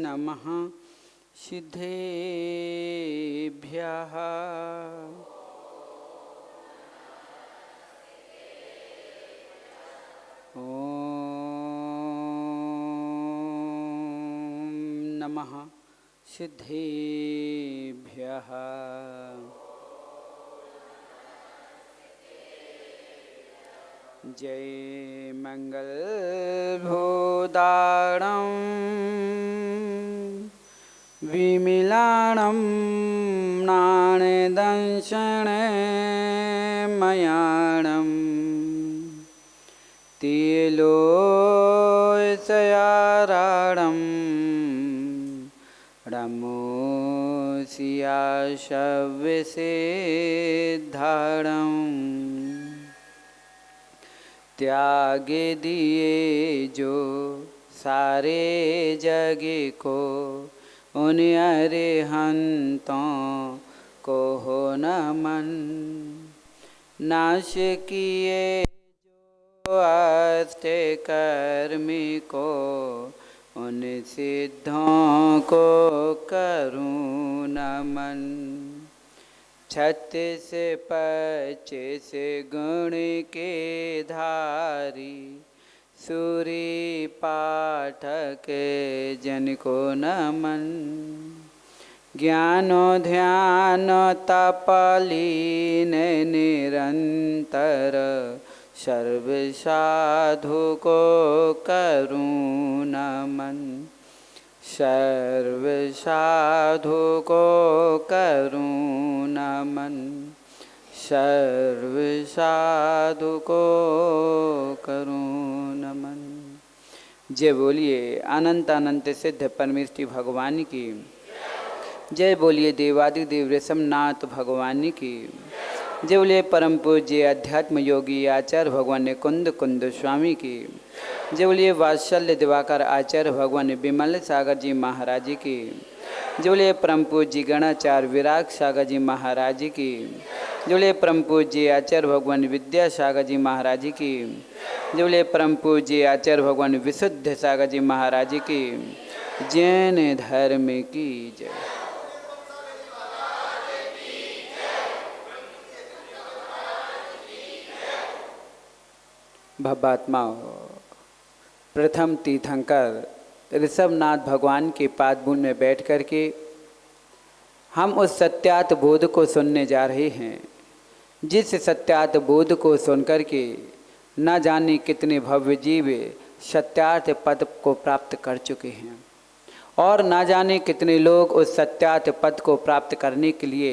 नमः सिद्धेभ्यः। नमः सिद्धेभ्यः। जय मंगल भूदाणं विमिलाणं नाणदंशनमयाणं तिलोसयाराणं रमोसियाशव्यसिद्धाणं त्यागे दिए जो सारे जग को उन अरिहंतों को हो नमन। नाश किए जो अष्ट कर्मी को उन सिद्धों को करूं नमन। 36 25 गुण के धारी सूरी पाठक जन को नमन। ज्ञानो ध्यान तपलीन निरंतर सर्व साधु को करूं नमन। सर्व साधु को करूं नमन। सर्व साधु को करूं नमन। जय बोलिए अनंत अनंत सिद्ध परमेष्टि भगवान की। जय बोलिए देवादिदेव ऋषभनाथ भगवान की। जय बोलिए परम पूज्य अध्यात्म योगी आचार्य भगवान कुंद कुंद स्वामी की। जय बोलिए वात्सल्य दिवाकर आचार्य भगवान विमल सागर जी महाराज की। जय बोलिए परम पूज्य गणाचार्य विराग सागर जी महाराज की। जय बोलिए परम पूज्य आचार्य भगवान विद्यासागर जी महाराज की। जय बोलिए परम पूज्य आचार्य भगवान विशुद्ध सागर जी महाराज की। जैन धर्म की जय। भवात्माओं, प्रथम तीर्थंकर ऋषभनाथ भगवान के पादबूंद में बैठ कर के हम उस सत्यात बोध को सुनने जा रहे हैं, जिस सत्यात बोध को सुनकर के न जाने कितने भव्य जीव सत्यार्थ पद को प्राप्त कर चुके हैं और न जाने कितने लोग उस सत्यार्थ पद को प्राप्त करने के लिए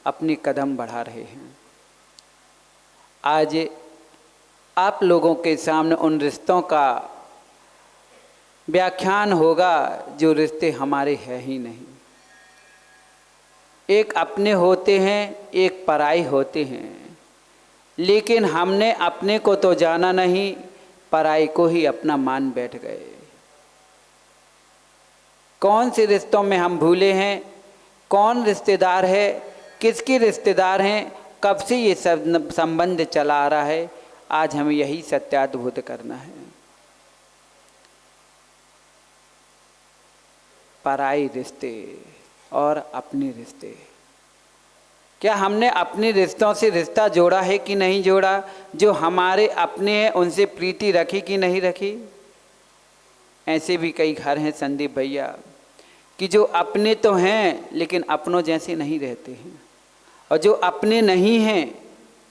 अपने कदम बढ़ा रहे हैं। आज आप लोगों के सामने उन रिश्तों का व्याख्यान होगा जो रिश्ते हमारे हैं ही नहीं। एक अपने होते हैं, एक पराई होते हैं, लेकिन हमने अपने को तो जाना नहीं, पराई को ही अपना मान बैठ गए। कौन से रिश्तों में हम भूले हैं, कौन रिश्तेदार है, किसके रिश्तेदार हैं, कब से ये सब संबंध चला आ रहा है, आज हमें यही सत्याद्भुत करना है। पराई रिश्ते और अपने रिश्ते, क्या हमने अपने रिश्तों से रिश्ता जोड़ा है कि नहीं जोड़ा? जो हमारे अपने हैं उनसे प्रीति रखी कि नहीं रखी? ऐसे भी कई घर हैं संदीप भैया कि जो अपने तो हैं लेकिन अपनों जैसे नहीं रहते हैं, और जो अपने नहीं हैं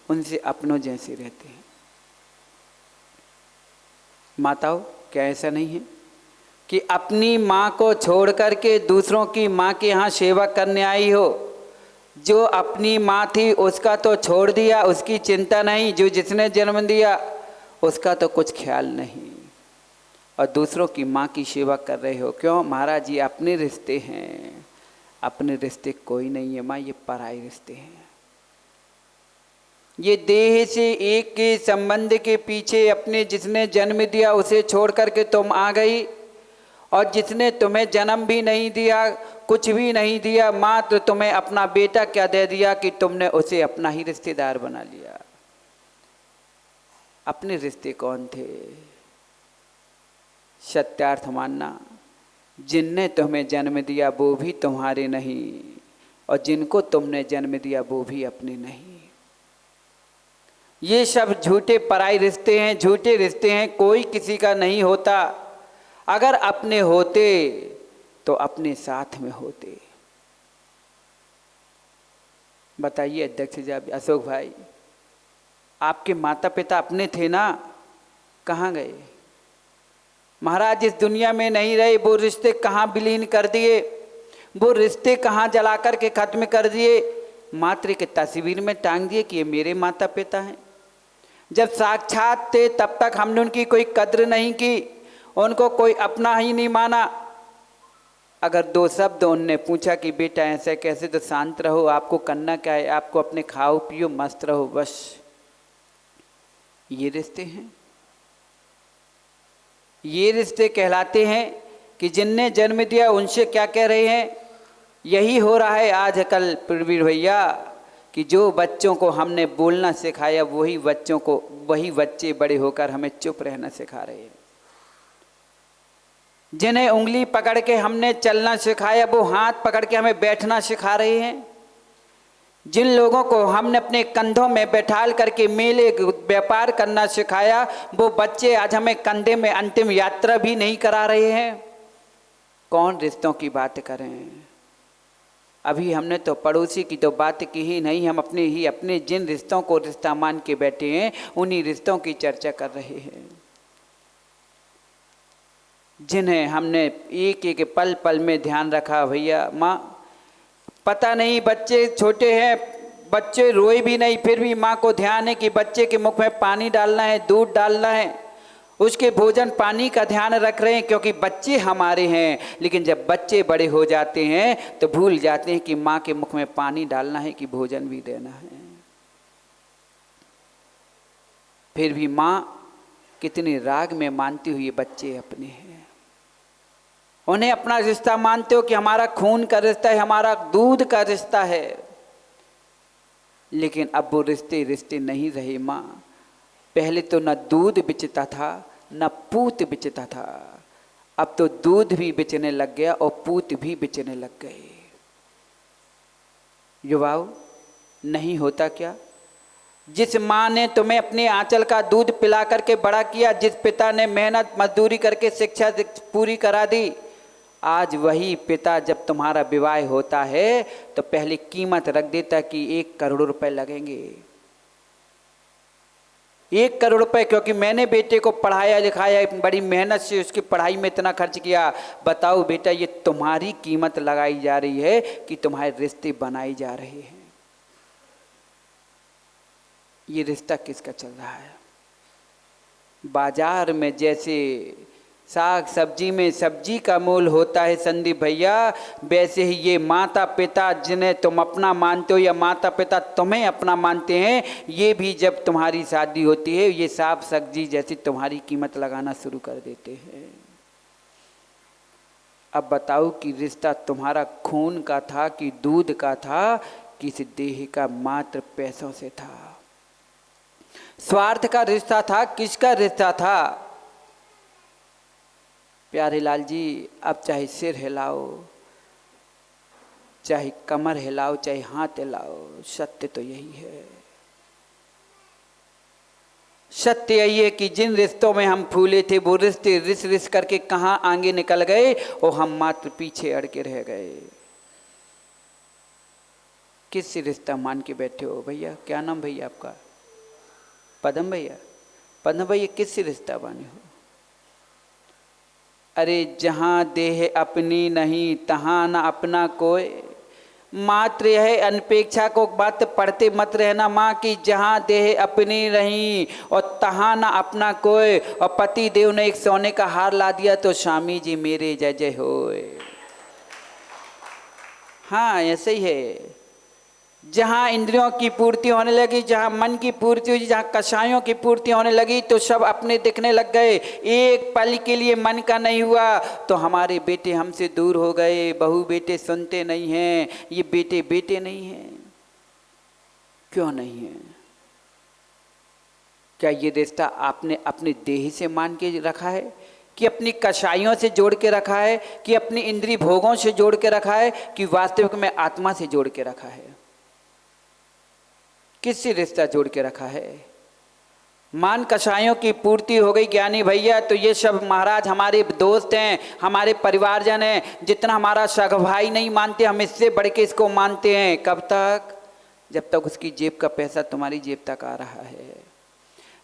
उनसे अपनों जैसे रहते हैं। माताओं, क्या ऐसा नहीं है कि अपनी माँ को छोड़ करके दूसरों की माँ के यहाँ सेवा करने आई हो? जो अपनी माँ थी उसका तो छोड़ दिया, उसकी चिंता नहीं, जो जिसने जन्म दिया उसका तो कुछ ख्याल नहीं, और दूसरों की माँ की सेवा कर रहे हो। क्यों महाराज? ये अपने रिश्ते हैं, अपने रिश्ते कोई नहीं है माँ, ये पराये रिश्ते हैं। ये देह से एक के संबंध के पीछे अपने जिसने जन्म दिया उसे छोड़ करके तुम आ गई, और जिसने तुम्हें जन्म भी नहीं दिया, कुछ भी नहीं दिया, मात्र तुम्हें अपना बेटा क्या दे दिया कि तुमने उसे अपना ही रिश्तेदार बना लिया। अपने रिश्ते कौन थे? सत्यार्थ मानना, जिनने तुम्हें जन्म दिया वो भी तुम्हारे नहीं, और जिनको तुमने जन्म दिया वो भी अपने नहीं। ये सब झूठे पराई रिश्ते हैं, झूठे रिश्ते हैं, कोई किसी का नहीं होता। अगर अपने होते तो अपने साथ में होते। बताइए अध्यक्ष जी, अशोक भाई, आपके माता पिता अपने थे ना, कहाँ गए? महाराज इस दुनिया में नहीं रहे, वो रिश्ते कहाँ विलीन कर दिए, वो रिश्ते कहाँ जला कर के खत्म कर दिए, मात्र के तस्वीर में टांग दिए कि ये मेरे माता पिता हैं। जब साक्षात थे तब तक हमने उनकी कोई कद्र नहीं की, उनको कोई अपना ही नहीं माना। अगर दो शब्द उनने पूछा कि बेटा ऐसे कैसे, तो शांत रहो, आपको करना क्या है, आपको अपने खाओ पियो मस्त रहो बस। ये रिश्ते हैं, ये रिश्ते कहलाते हैं कि जिनने जन्म दिया उनसे क्या कह रहे हैं। यही हो रहा है आज कल प्रवीर भैया, कि जो बच्चों को हमने बोलना सिखाया वही बच्चे बड़े होकर हमें चुप रहना सिखा रहे हैं। जिन्हें उंगली पकड़ के हमने चलना सिखाया वो हाथ पकड़ के हमें बैठना सिखा रहे हैं। जिन लोगों को हमने अपने कंधों में बैठाल करके मेले व्यापार करना सिखाया वो बच्चे आज हमें कंधे में अंतिम यात्रा भी नहीं करा रहे हैं। कौन रिश्तों की बात करें? अभी हमने तो पड़ोसी की तो बात की ही नहीं, हम अपने जिन रिश्तों को रिश्ता मान के बैठे हैं उन्हीं रिश्तों की चर्चा कर रहे हैं, जिन्हें हमने एक एक पल पल में ध्यान रखा। भैया माँ, पता नहीं बच्चे छोटे हैं, बच्चे रोए भी नहीं, फिर भी माँ को ध्यान है कि बच्चे के मुख में पानी डालना है, दूध डालना है, उसके भोजन पानी का ध्यान रख रहे हैं, क्योंकि बच्चे हमारे हैं। लेकिन जब बच्चे बड़े हो जाते हैं तो भूल जाते हैं कि माँ के मुख में पानी डालना है कि भोजन भी देना है। फिर भी माँ कितने राग में मानती हुई बच्चे अपने हैं, उन्हें अपना रिश्ता मानते हो कि हमारा खून का रिश्ता है, हमारा दूध का रिश्ता है। लेकिन अब वो रिश्ते रिश्ते नहीं रहे माँ। पहले तो न दूध बिचता था न पूत बिचता था, अब तो दूध भी बिचने लग गया और पूत भी बिचने लग गए। युवाओं, नहीं होता क्या? जिस माँ ने तुम्हें अपने आंचल का दूध पिला करके बड़ा किया, जिस पिता ने मेहनत मजदूरी करके शिक्षा पूरी करा दी, आज वही पिता जब तुम्हारा विवाह होता है तो पहले कीमत रख देता कि 1 करोड़ रुपए लगेंगे। 1 करोड़ रुपए, क्योंकि मैंने बेटे को पढ़ाया लिखाया, बड़ी मेहनत से उसकी पढ़ाई में इतना खर्च किया। बताओ बेटा, ये तुम्हारी कीमत लगाई जा रही है कि तुम्हारे रिश्ते बनाए जा रहे हैं? ये रिश्ता किसका चल रहा है? बाजार में जैसे साग सब्जी में सब्जी का मोल होता है संदीप भैया, वैसे ही ये माता पिता जिन्हें तुम अपना मानते हो या माता पिता तुम्हें अपना मानते हैं, ये भी जब तुम्हारी शादी होती है ये साग सब्जी जैसी तुम्हारी कीमत लगाना शुरू कर देते हैं। अब बताओ कि रिश्ता तुम्हारा खून का था कि दूध का था, किस देह का मात्र पैसों से था? स्वार्थ का रिश्ता था, किसका रिश्ता था? प्यारे लाल जी, अब चाहे सिर हिलाओ, चाहे कमर हिलाओ, चाहे हाथ हिलाओ, सत्य तो यही है। सत्य यही है कि जिन रिश्तों में हम फूले थे वो रिश्ते रिस रिस करके कहाँ आगे निकल गए और हम मात्र पीछे अड़ के रह गए। किस रिश्ता मान के बैठे हो भैया? क्या नाम भैया आपका? पदम भैया। पदम भैया, किस रिश्ता माने हो? अरे जहाँ देह अपनी नहीं तहाँ न अपना कोई, मात्र यह अनपेक्षा को बात पढ़ते मत रहना माँ की। जहाँ देह अपनी नहीं और तहाँ न अपना कोई, और पति देव ने एक सोने का हार ला दिया तो स्वामी जी मेरे जय जय होए। हाँ, ऐसे ही है। जहाँ इंद्रियों की पूर्ति होने लगी, जहाँ मन की पूर्ति हुई, जहाँ कषायों की पूर्ति होने लगी तो सब अपने दिखने लग गए। एक पल के लिए मन का नहीं हुआ तो हमारे बेटे हमसे दूर हो गए, बहू बेटे सुनते नहीं हैं, ये बेटे बेटे नहीं हैं। क्यों नहीं हैं? क्या ये रिश्ता आपने अपने देह से मान के रखा है, कि अपनी कषायों से जोड़ के रखा है, कि अपनी इंद्रिय भोगों से जोड़ के रखा है, कि वास्तविक में आत्मा से जोड़ के रखा है? किससे रिश्ता जोड़ के रखा है? मान कषायों की पूर्ति हो गई ज्ञानी भैया, तो ये सब महाराज हमारे दोस्त हैं, हमारे परिवारजन हैं। जितना हमारा सगा भाई नहीं मानते, हम इससे बढ़ के इसको मानते हैं। कब तक? जब तक उसकी जेब का पैसा तुम्हारी जेब तक आ रहा है,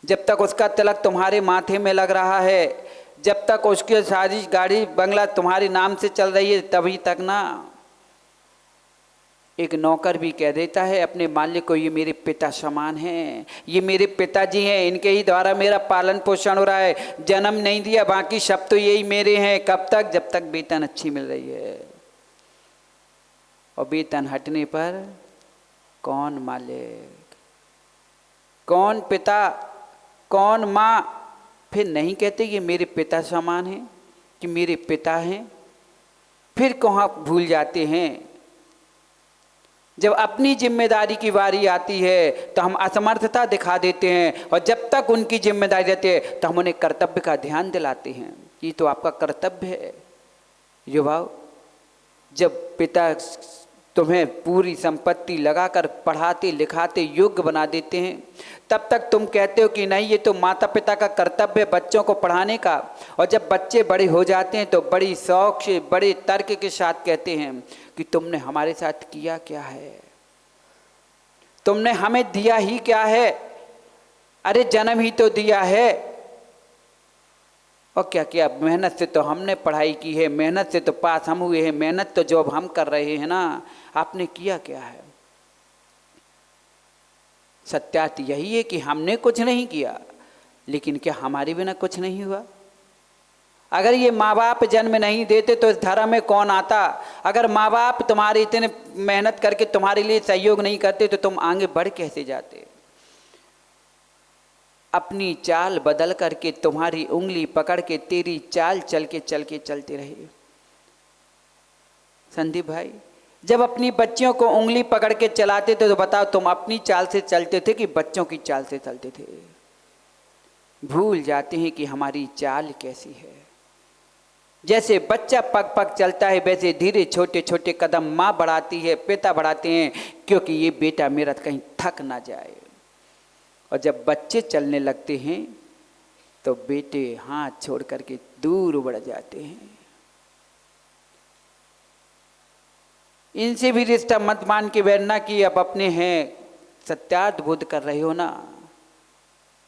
जब तक उसका तिलक तुम्हारे माथे में लग रहा है, जब तक उसकी साजिश गाड़ी बंगला तुम्हारे नाम से चल रही है, तभी तक ना। एक नौकर भी कह देता है अपने मालिक को, ये मेरे पिता समान हैं, ये मेरे पिताजी हैं, इनके ही द्वारा मेरा पालन पोषण हो रहा है, जन्म नहीं दिया, बाकी सब तो यही मेरे हैं। कब तक? जब तक वेतन अच्छी मिल रही है। और वेतन हटने पर कौन मालिक, कौन पिता, कौन माँ? फिर नहीं कहते ये मेरे पिता समान हैं, कि मेरे पिता हैं। फिर कहाँ भूल जाते हैं? जब अपनी जिम्मेदारी की बारी आती है तो हम असमर्थता दिखा देते हैं, और जब तक उनकी जिम्मेदारी रहती है तो हम उन्हें कर्तव्य का ध्यान दिलाते हैं, ये तो आपका कर्तव्य है। युवाओं, जब पिता तुम्हें पूरी संपत्ति लगाकर पढ़ाते लिखाते योग्य बना देते हैं, तब तक तुम कहते हो कि नहीं, ये तो माता पिता का कर्तव्य है बच्चों को पढ़ाने का। और जब बच्चे बड़े हो जाते हैं तो बड़ी शौक से, बड़े तर्क के साथ कहते हैं कि तुमने हमारे साथ किया क्या है, तुमने हमें दिया ही क्या है? अरे जन्म ही तो दिया है, और क्या किया? मेहनत से तो हमने पढ़ाई की है, मेहनत से तो पास हम हुए हैं, मेहनत तो जॉब हम कर रहे हैं ना, आपने किया क्या है? सत्यार्थ यही है कि हमने कुछ नहीं किया, लेकिन क्या हमारे बिना कुछ नहीं हुआ? अगर ये माँ बाप जन्म नहीं देते तो इस धर्म में कौन आता? अगर माँ बाप तुम्हारे इतने मेहनत करके तुम्हारे लिए सहयोग नहीं करते तो तुम आगे बढ़ कैसे जाते? अपनी चाल बदल करके, तुम्हारी उंगली पकड़ के तेरी चाल चल के चलते रहे। संदीप भाई, जब अपनी बच्चियों को उंगली पकड़ के चलाते थे तो बताओ, तुम अपनी चाल से चलते थे कि बच्चों की चाल से चलते थे? भूल जाते हैं कि हमारी चाल कैसी है। जैसे बच्चा पग पग चलता है, वैसे धीरे छोटे छोटे कदम माँ बढ़ाती है, पिता बढ़ाते हैं, क्योंकि ये बेटा मेरा कहीं थक ना जाए। और जब बच्चे चलने लगते हैं तो बेटे हाथ छोड़ करके दूर बढ़ जाते हैं। इनसे भी रिश्ता मत मान के बैठना कि अब अपने हैं। सत्यार्थ बोध कर रहे हो ना,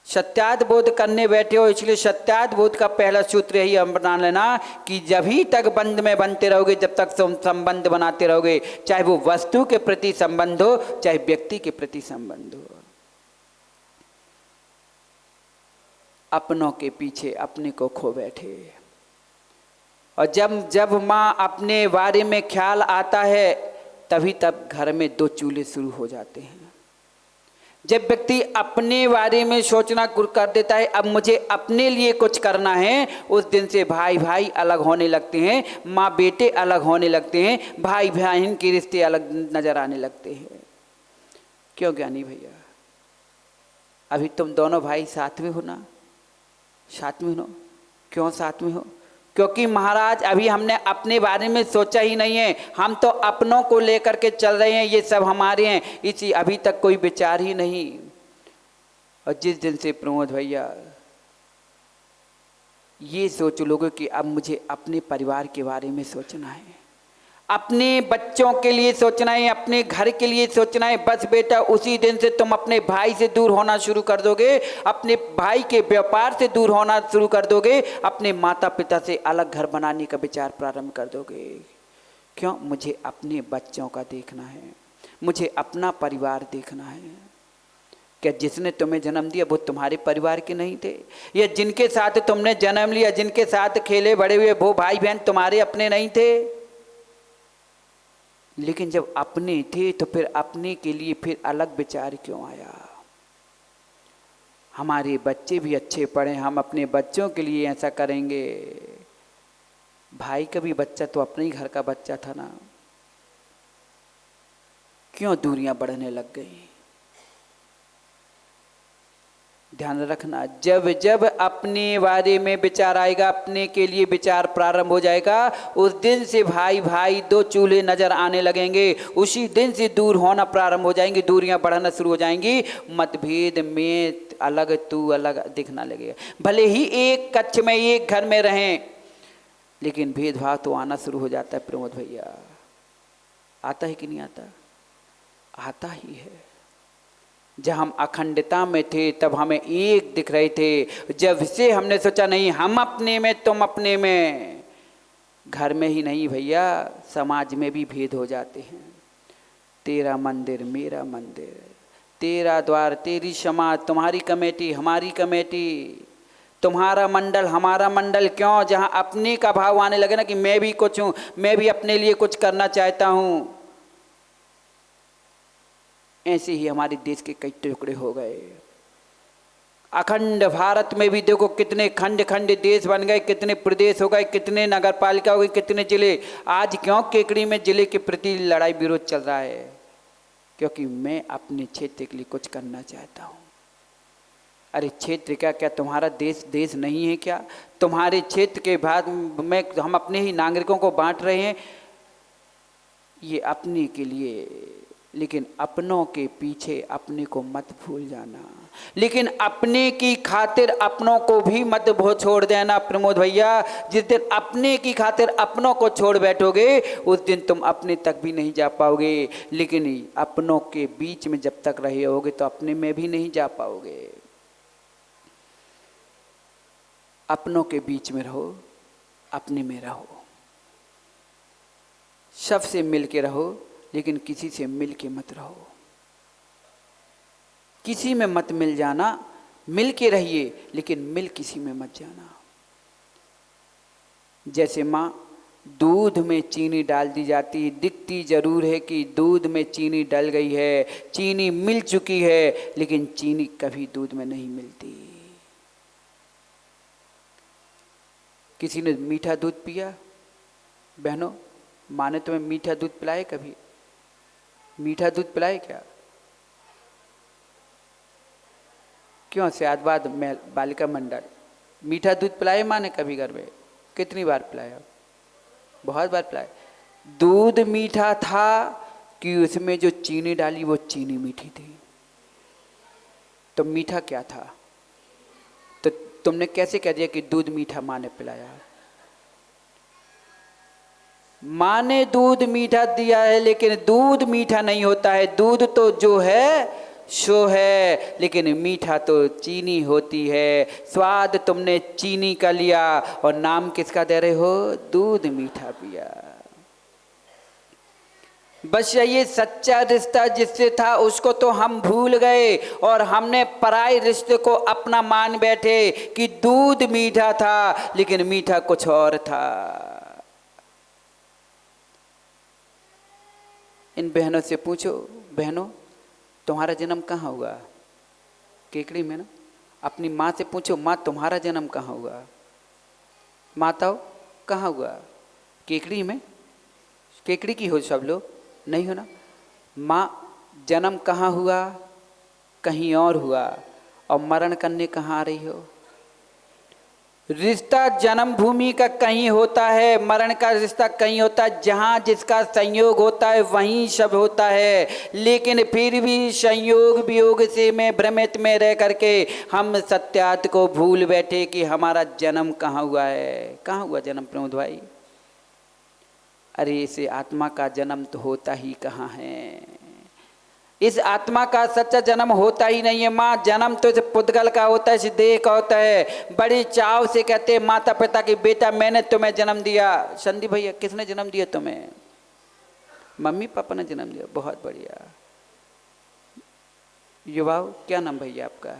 सत्यार्थ बोध करने बैठे हो, इसलिए सत्यार्थ बोध का पहला सूत्र यही बना लेना कि जब ही तक बंध में बनते रहोगे, जब तक संबंध बनाते रहोगे, चाहे वो वस्तु के प्रति संबंध हो, चाहे व्यक्ति के प्रति संबंध हो। अपनों के पीछे अपने को खो बैठे। और जब माँ अपने बारे में ख्याल आता है, तभी तब घर में दो चूल्हे शुरू हो जाते हैं। जब व्यक्ति अपने बारे में सोचना कर देता है, अब मुझे अपने लिए कुछ करना है, उस दिन से भाई भाई अलग होने लगते हैं, माँ बेटे अलग होने लगते हैं, भाई बहन के रिश्ते अलग नजर आने लगते हैं। क्यों ज्ञानी भैया? अभी तुम दोनों भाई साथ में हो ना? साथ में हो। क्यों साथ में हो? क्योंकि महाराज अभी हमने अपने बारे में सोचा ही नहीं है, हम तो अपनों को लेकर के चल रहे हैं, ये सब हमारे हैं, इसी अभी तक कोई विचार ही नहीं। और जिस दिन से प्रमोद भैया ये सोच लोगे कि अब मुझे अपने परिवार के बारे में सोचना है, अपने बच्चों के लिए सोचना है, अपने घर के लिए सोचना है, बस बेटा उसी दिन से तुम अपने भाई से दूर होना शुरू कर दोगे, अपने भाई के व्यापार से दूर होना शुरू कर दोगे, अपने माता पिता से अलग घर बनाने का विचार प्रारंभ कर दोगे। क्यों? मुझे अपने बच्चों का देखना है, मुझे अपना परिवार देखना है। क्या जिसने तुम्हें जन्म दिया वो तुम्हारे परिवार के नहीं थे? या जिनके साथ तुमने जन्म लिया, जिनके साथ खेले बड़े हुए, वो भाई बहन तुम्हारे अपने नहीं थे? लेकिन जब अपने थे तो फिर अपने के लिए फिर अलग विचार क्यों आया? हमारे बच्चे भी अच्छे पढ़े, हम अपने बच्चों के लिए ऐसा करेंगे। भाई का भी बच्चा तो अपने ही घर का बच्चा था ना, क्यों दूरियां बढ़ने लग गई? ध्यान रखना, जब जब अपने बारे में विचार आएगा, अपने के लिए विचार प्रारंभ हो जाएगा, उस दिन से भाई भाई दो चूल्हे नजर आने लगेंगे, उसी दिन से दूर होना प्रारंभ हो जाएंगी, दूरियां बढ़ना शुरू हो जाएंगी, मतभेद में अलग तू अलग दिखना लगेगा। भले ही एक कक्ष में एक घर में रहें, लेकिन भेदभाव तो आना शुरू हो जाता है। प्रमोद भैया आता है कि नहीं आता? आता ही है। जब हम अखंडता में थे तब हमें एक दिख रहे थे, जब से हमने सोचा नहीं हम अपने में तुम अपने में, घर में ही नहीं भैया समाज में भी भेद हो जाते हैं। तेरा मंदिर मेरा मंदिर, तेरा द्वार तेरी समाज, तुम्हारी कमेटी हमारी कमेटी, तुम्हारा मंडल हमारा मंडल। क्यों? जहाँ अपने का भाव आने लगे ना कि मैं भी कुछ हूँ, मैं भी अपने लिए कुछ करना चाहता हूँ, ऐसे ही हमारे देश के कई टुकड़े हो गए। अखंड भारत में भी देखो कितने खंड खंड देश बन गए, कितने प्रदेश हो गए, कितने नगर पालिका हो गई, कितने जिले। आज क्यों केकड़ी में जिले के प्रति लड़ाई विरोध चल रहा है? क्योंकि मैं अपने क्षेत्र के लिए कुछ करना चाहता हूँ। अरे क्षेत्र क्या, क्या तुम्हारा देश देश नहीं है क्या? तुम्हारे क्षेत्र के भाग में हम अपने ही नागरिकों को बांट रहे हैं, ये अपने के लिए। लेकिन अपनों के पीछे अपने को मत भूल जाना, लेकिन अपने की खातिर अपनों को भी मत छोड़ देना। प्रमोद भैया जिस दिन अपने की खातिर अपनों को छोड़ बैठोगे, उस दिन तुम अपने तक भी नहीं जा पाओगे। लेकिन अपनों के बीच में जब तक रहे होगे तो अपने में भी नहीं जा पाओगे। अपनों के बीच में रहो, अपने में रहो, सबसे मिल के रहो, लेकिन किसी से मिल के मत रहो। किसी में मत मिल जाना, मिल के रहिए, लेकिन मिल किसी में मत जाना। जैसे माँ दूध में चीनी डाल दी जाती, दिखती जरूर है कि दूध में चीनी डल गई है, चीनी मिल चुकी है, लेकिन चीनी कभी दूध में नहीं मिलती। किसी ने मीठा दूध पिया? बहनों, माँ ने तुम्हें मीठा दूध पिलाए? कभी मीठा दूध पिलाए क्या? क्यों? शायद में बालिका मंडल मीठा दूध पिलाए माँ ने कभी घर में? कितनी बार पिलाया? बहुत बार पिलाया। दूध मीठा था कि उसमें जो चीनी डाली वो चीनी मीठी थी। तो मीठा क्या था? तो तुमने कैसे कह दिया कि दूध मीठा माँ ने पिलाया? माँ ने दूध मीठा दिया है, लेकिन दूध मीठा नहीं होता है। दूध तो जो है सो है, लेकिन मीठा तो चीनी होती है। स्वाद तुमने चीनी का लिया और नाम किसका दे रहे हो? दूध मीठा पिया। बस ये सच्चा रिश्ता जिससे था उसको तो हम भूल गए और हमने पराये रिश्ते को अपना मान बैठे कि दूध मीठा था, लेकिन मीठा कुछ और था। इन बहनों से पूछो, बहनों तुम्हारा जन्म कहाँ हुआ? केकड़ी में ना। अपनी माँ से पूछो, माँ तुम्हारा जन्म कहाँ हुआ? माताओं कहाँ हुआ? केकड़ी में। केकड़ी की हो सब लोग? नहीं हो ना। माँ जन्म कहाँ हुआ? कहीं और हुआ। और मरण करने कहाँ आ रही हो? रिश्ता जन्मभूमि का कहीं होता है, मरण का रिश्ता कहीं होता है। जहाँ जिसका संयोग होता है वहीं सब होता है। लेकिन फिर भी संयोग वियोग से में भ्रमित में रह करके हम सत्यार्थ को भूल बैठे कि हमारा जन्म कहाँ हुआ है। कहाँ हुआ जन्म प्रमोद भाई? अरे इसे आत्मा का जन्म तो होता ही कहाँ है। इस आत्मा का सच्चा जन्म होता ही नहीं है। माँ जन्म तो इस पुद्गल का होता है, इस देह का होता है। बड़ी चाव से कहते हैं माता पिता की, बेटा मैंने तुम्हें जन्म दिया। संदीप भैया किसने जन्म दिया तुम्हें? मम्मी पापा ने जन्म दिया। बहुत बढ़िया। युवाओं क्या नाम भैया आपका?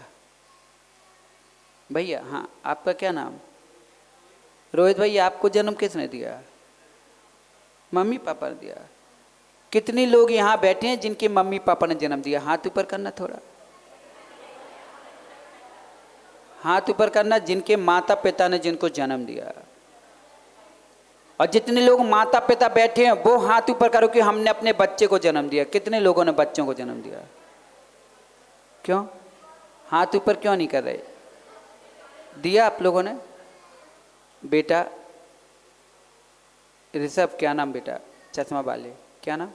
भैया हाँ आपका क्या नाम? रोहित भैया आपको जन्म किसने दिया? मम्मी पापा ने दिया। कितने लोग यहाँ बैठे हैं जिनके मम्मी पापा ने जन्म दिया? हाथ ऊपर करना, थोड़ा हाथ ऊपर करना जिनके माता पिता ने जिनको जन्म दिया। और जितने लोग माता पिता बैठे हैं वो हाथ ऊपर करो कि हमने अपने बच्चे को जन्म दिया। कितने लोगों ने बच्चों को जन्म दिया? क्यों? हाथ ऊपर क्यों नहीं कर रहे? दिया आप लोगों ने? बेटा ऋषभ, क्या नाम बेटा? चश्मा वाले, क्या नाम?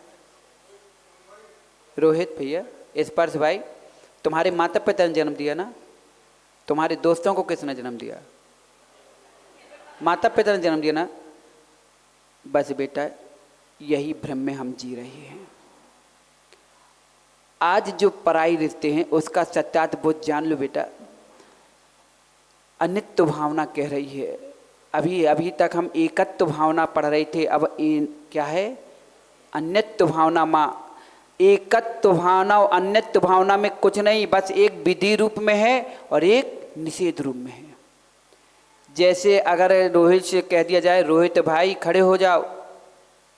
रोहित भैया। स्पर्श भाई, तुम्हारे माता पिता ने जन्म दिया ना? तुम्हारे दोस्तों को किसने जन्म दिया? माता पिता ने जन्म दिया ना? बस बेटा, यही भ्रम में हम जी रहे हैं। आज जो पराई रिश्ते हैं उसका सत्यार्थ बोध जान लो बेटा। अनित्य भावना कह रही है। अभी तक हम एकत्व भावना पढ़ रहे थे, अब क्या है? अन्यत्व भावना। माँ, एकत्व भावना और अन्यत्व भावना में कुछ नहीं, बस एक विधि रूप में है और एक निषेध रूप में है। जैसे अगर रोहित से कह दिया जाए, रोहित भाई खड़े हो जाओ,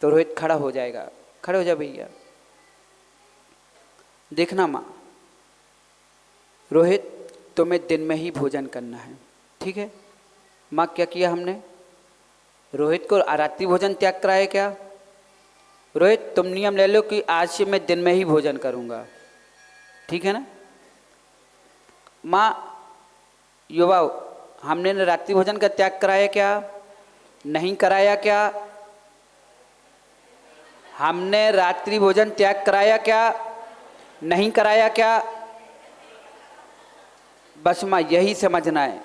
तो रोहित खड़ा हो जाएगा। खड़े हो जाओ भैया। देखना माँ, रोहित तुम्हें दिन में ही भोजन करना है, ठीक है? माँ, क्या किया हमने? रोहित को रात्रि भोजन त्याग कराया क्या? रोहित तुम नियम ले लो कि आज से मैं दिन में ही भोजन करूँगा, ठीक है ना? माँ, युवाओं, हमने रात्रि भोजन का त्याग कराया क्या? नहीं कराया क्या? हमने रात्रि भोजन त्याग कराया क्या? नहीं कराया क्या? बस माँ यही समझना है।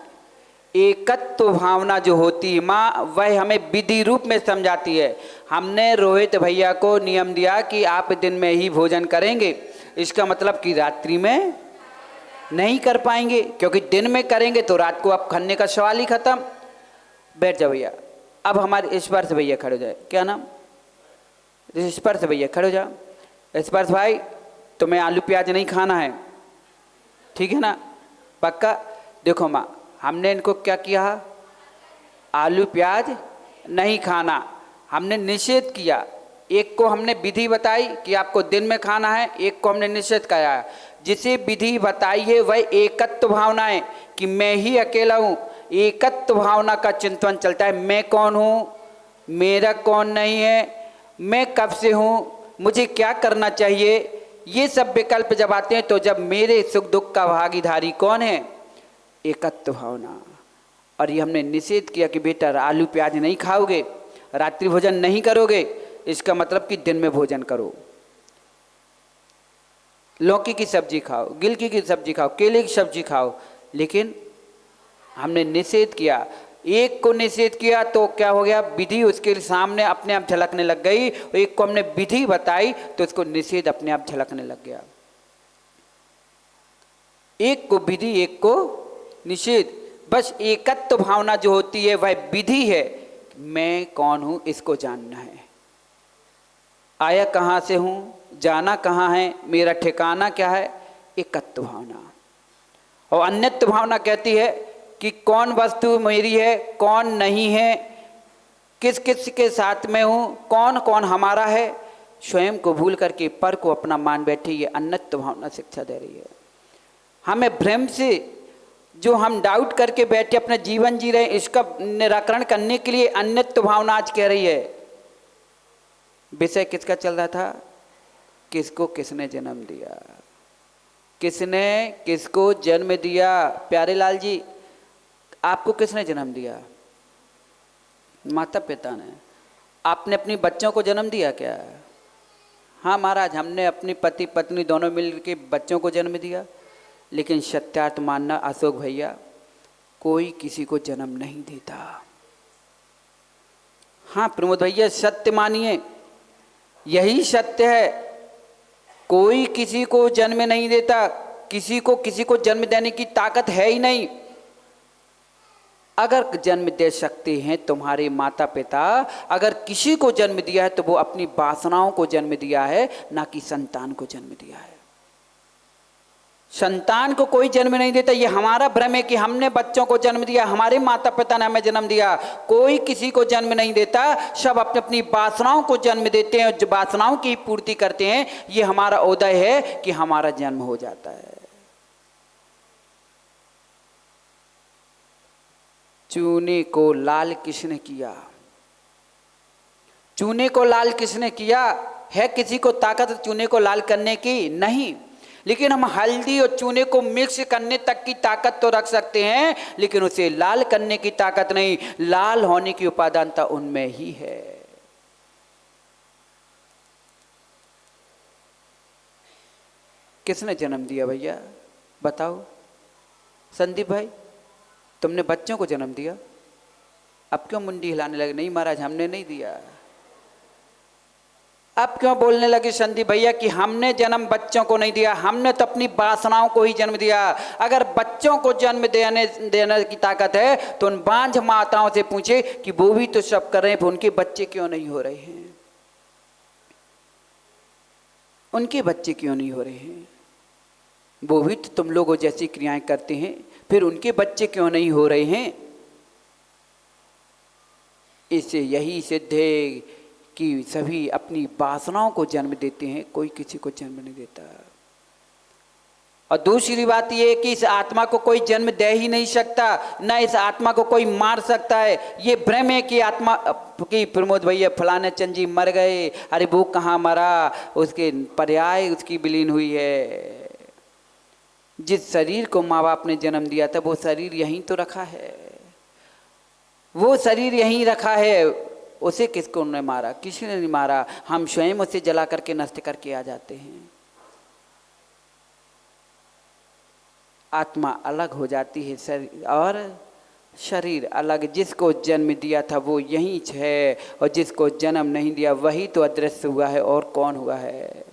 एकत्व भावना जो होती है माँ, वह हमें विधि रूप में समझाती है। हमने रोहित भैया को नियम दिया कि आप दिन में ही भोजन करेंगे, इसका मतलब कि रात्रि में नहीं कर पाएंगे, क्योंकि दिन में करेंगे तो रात को आप खाने का सवाल ही खत्म। बैठ जाओ भैया। अब हमारे स्पर्श भैया खड़े हो जाए। क्या नाम? स्पर्श भैया खड़े हो जाओ। स्पर्श भाई, तुम्हें आलू प्याज नहीं खाना है, ठीक है ना? पक्का? देखो माँ, हमने इनको क्या किया? आलू प्याज नहीं खाना हमने निषेध किया। एक को हमने विधि बताई कि आपको दिन में खाना है, एक को हमने निषेध कराया। जिसे विधि बताई है वह एकत्व भावना है कि मैं ही अकेला हूँ। एकत्व भावना का चिंतन चलता है, मैं कौन हूँ, मेरा कौन नहीं है, मैं कब से हूँ, मुझे क्या करना चाहिए। ये सब विकल्प जब आते हैं तो जब मेरे सुख दुख का भागीदारी कौन है? एकत्व भावना। और ये हमने निषेध किया कि बेटा आलू प्याज नहीं खाओगे, रात्रि भोजन नहीं करोगे, इसका मतलब कि दिन में भोजन करो। लौकी की सब्जी खाओ, गिलकी की सब्जी खाओ, केले की सब्जी खाओ, लेकिन हमने निषेध किया। एक को निषेध किया तो क्या हो गया? विधि उसके सामने अपने आप झलकने लग गई। एक को हमने विधि बताई तो उसको निषेध अपने आप झलकने लग गया। एक को विधि, एक को निषेध। बस एकत्व भावना जो होती है वह विधि है। मैं कौन हूं इसको जानना है। आया कहाँ से हूं, जाना कहाँ है, मेरा ठिकाना क्या है? एकत्व भावना। और अन्यत्व भावना कहती है कि कौन वस्तु मेरी है, कौन नहीं है, किस किस के साथ में हूँ, कौन कौन हमारा है। स्वयं को भूल करके पर को अपना मान बैठे, ये अन्यत्व भावना शिक्षा दे रही है। हमें भ्रम से जो हम डाउट करके बैठे अपना जीवन जी रहे हैं, इसका निराकरण करने के लिए अन्यत्व भावना आज कह रही है। विषय किसका चल रहा था? किसको किसने जन्म दिया, किसने किसको जन्म दिया। प्यारे लाल जी, आपको किसने जन्म दिया? माता पिता ने। आपने अपने बच्चों को जन्म दिया क्या? हाँ महाराज, हमने अपनी पति पत्नी दोनों मिल के बच्चों को जन्म दिया। लेकिन सत्यार्थ मानना अशोक भैया, कोई किसी को जन्म नहीं देता। हाँ प्रमोद भैया, सत्य मानिए, यही सत्य है। कोई किसी को जन्म नहीं देता, किसी को जन्म देने की ताकत है ही नहीं। अगर जन्म दे सकते हैं तुम्हारे माता पिता, अगर किसी को जन्म दिया है तो वो अपनी वासनाओं को जन्म दिया है, ना कि संतान को जन्म दिया है। संतान को कोई जन्म नहीं देता। ये हमारा भ्रम है कि हमने बच्चों को जन्म दिया, हमारे माता पिता ने हमें जन्म दिया। कोई किसी को जन्म नहीं देता, सब अपनी अपनी वासनाओं को जन्म देते हैं, जो वासनाओं की पूर्ति करते हैं। ये हमारा उदय है कि हमारा जन्म हो जाता है। चूने को लाल किसने किया? चूने को लाल किसने किया? है किसी को ताकत चूने को लाल करने की? नहीं। लेकिन हम हल्दी और चूने को मिक्स करने तक की ताकत तो रख सकते हैं, लेकिन उसे लाल करने की ताकत नहीं। लाल होने की उपादानता उनमें ही है। किसने जन्म दिया भैया बताओ? संदीप भाई, तुमने बच्चों को जन्म दिया। अब क्यों मुंडी हिलाने लगे? नहीं महाराज, हमने नहीं दिया। अब क्यों बोलने लगे संदीप भैया कि हमने जन्म बच्चों को नहीं दिया? हमने तो अपनी वासनाओं को ही जन्म दिया। अगर बच्चों को जन्म देने की ताकत है तो उन बांझ माताओं से पूछे कि वो भी तो सब कर रहे हैं, उनके बच्चे क्यों नहीं हो रहे हैं? उनके बच्चे क्यों नहीं हो रहे हैं? वो भी तो तुम लोगों जैसी क्रियाएं करते हैं, फिर उनके बच्चे क्यों नहीं हो रहे हैं? इससे यही सिद्ध है कि सभी अपनी वासनाओं को जन्म देते हैं, कोई किसी को जन्म नहीं देता। और दूसरी बात यह है कि इस आत्मा को कोई जन्म दे ही नहीं सकता, न इस आत्मा को कोई मार सकता है। ये भ्रम है कि आत्मा की प्रमोद भैया फलाने चंद जी मर गए, अरे वो कहाँ मरा, उसके पर्याय उसकी विलीन हुई है। जिस शरीर को माँ बाप ने जन्म दिया था वो शरीर यहीं तो रखा है, वो शरीर यहीं रखा है। उसे किसको ने मारा? किसी ने नहीं मारा। हम स्वयं उसे जला करके नष्ट करके आ जाते हैं। आत्मा अलग हो जाती है शरीर, और शरीर अलग। जिसको जन्म दिया था वो यहीं है, और जिसको जन्म नहीं दिया वही तो अदृश्य हुआ है, और कौन हुआ है?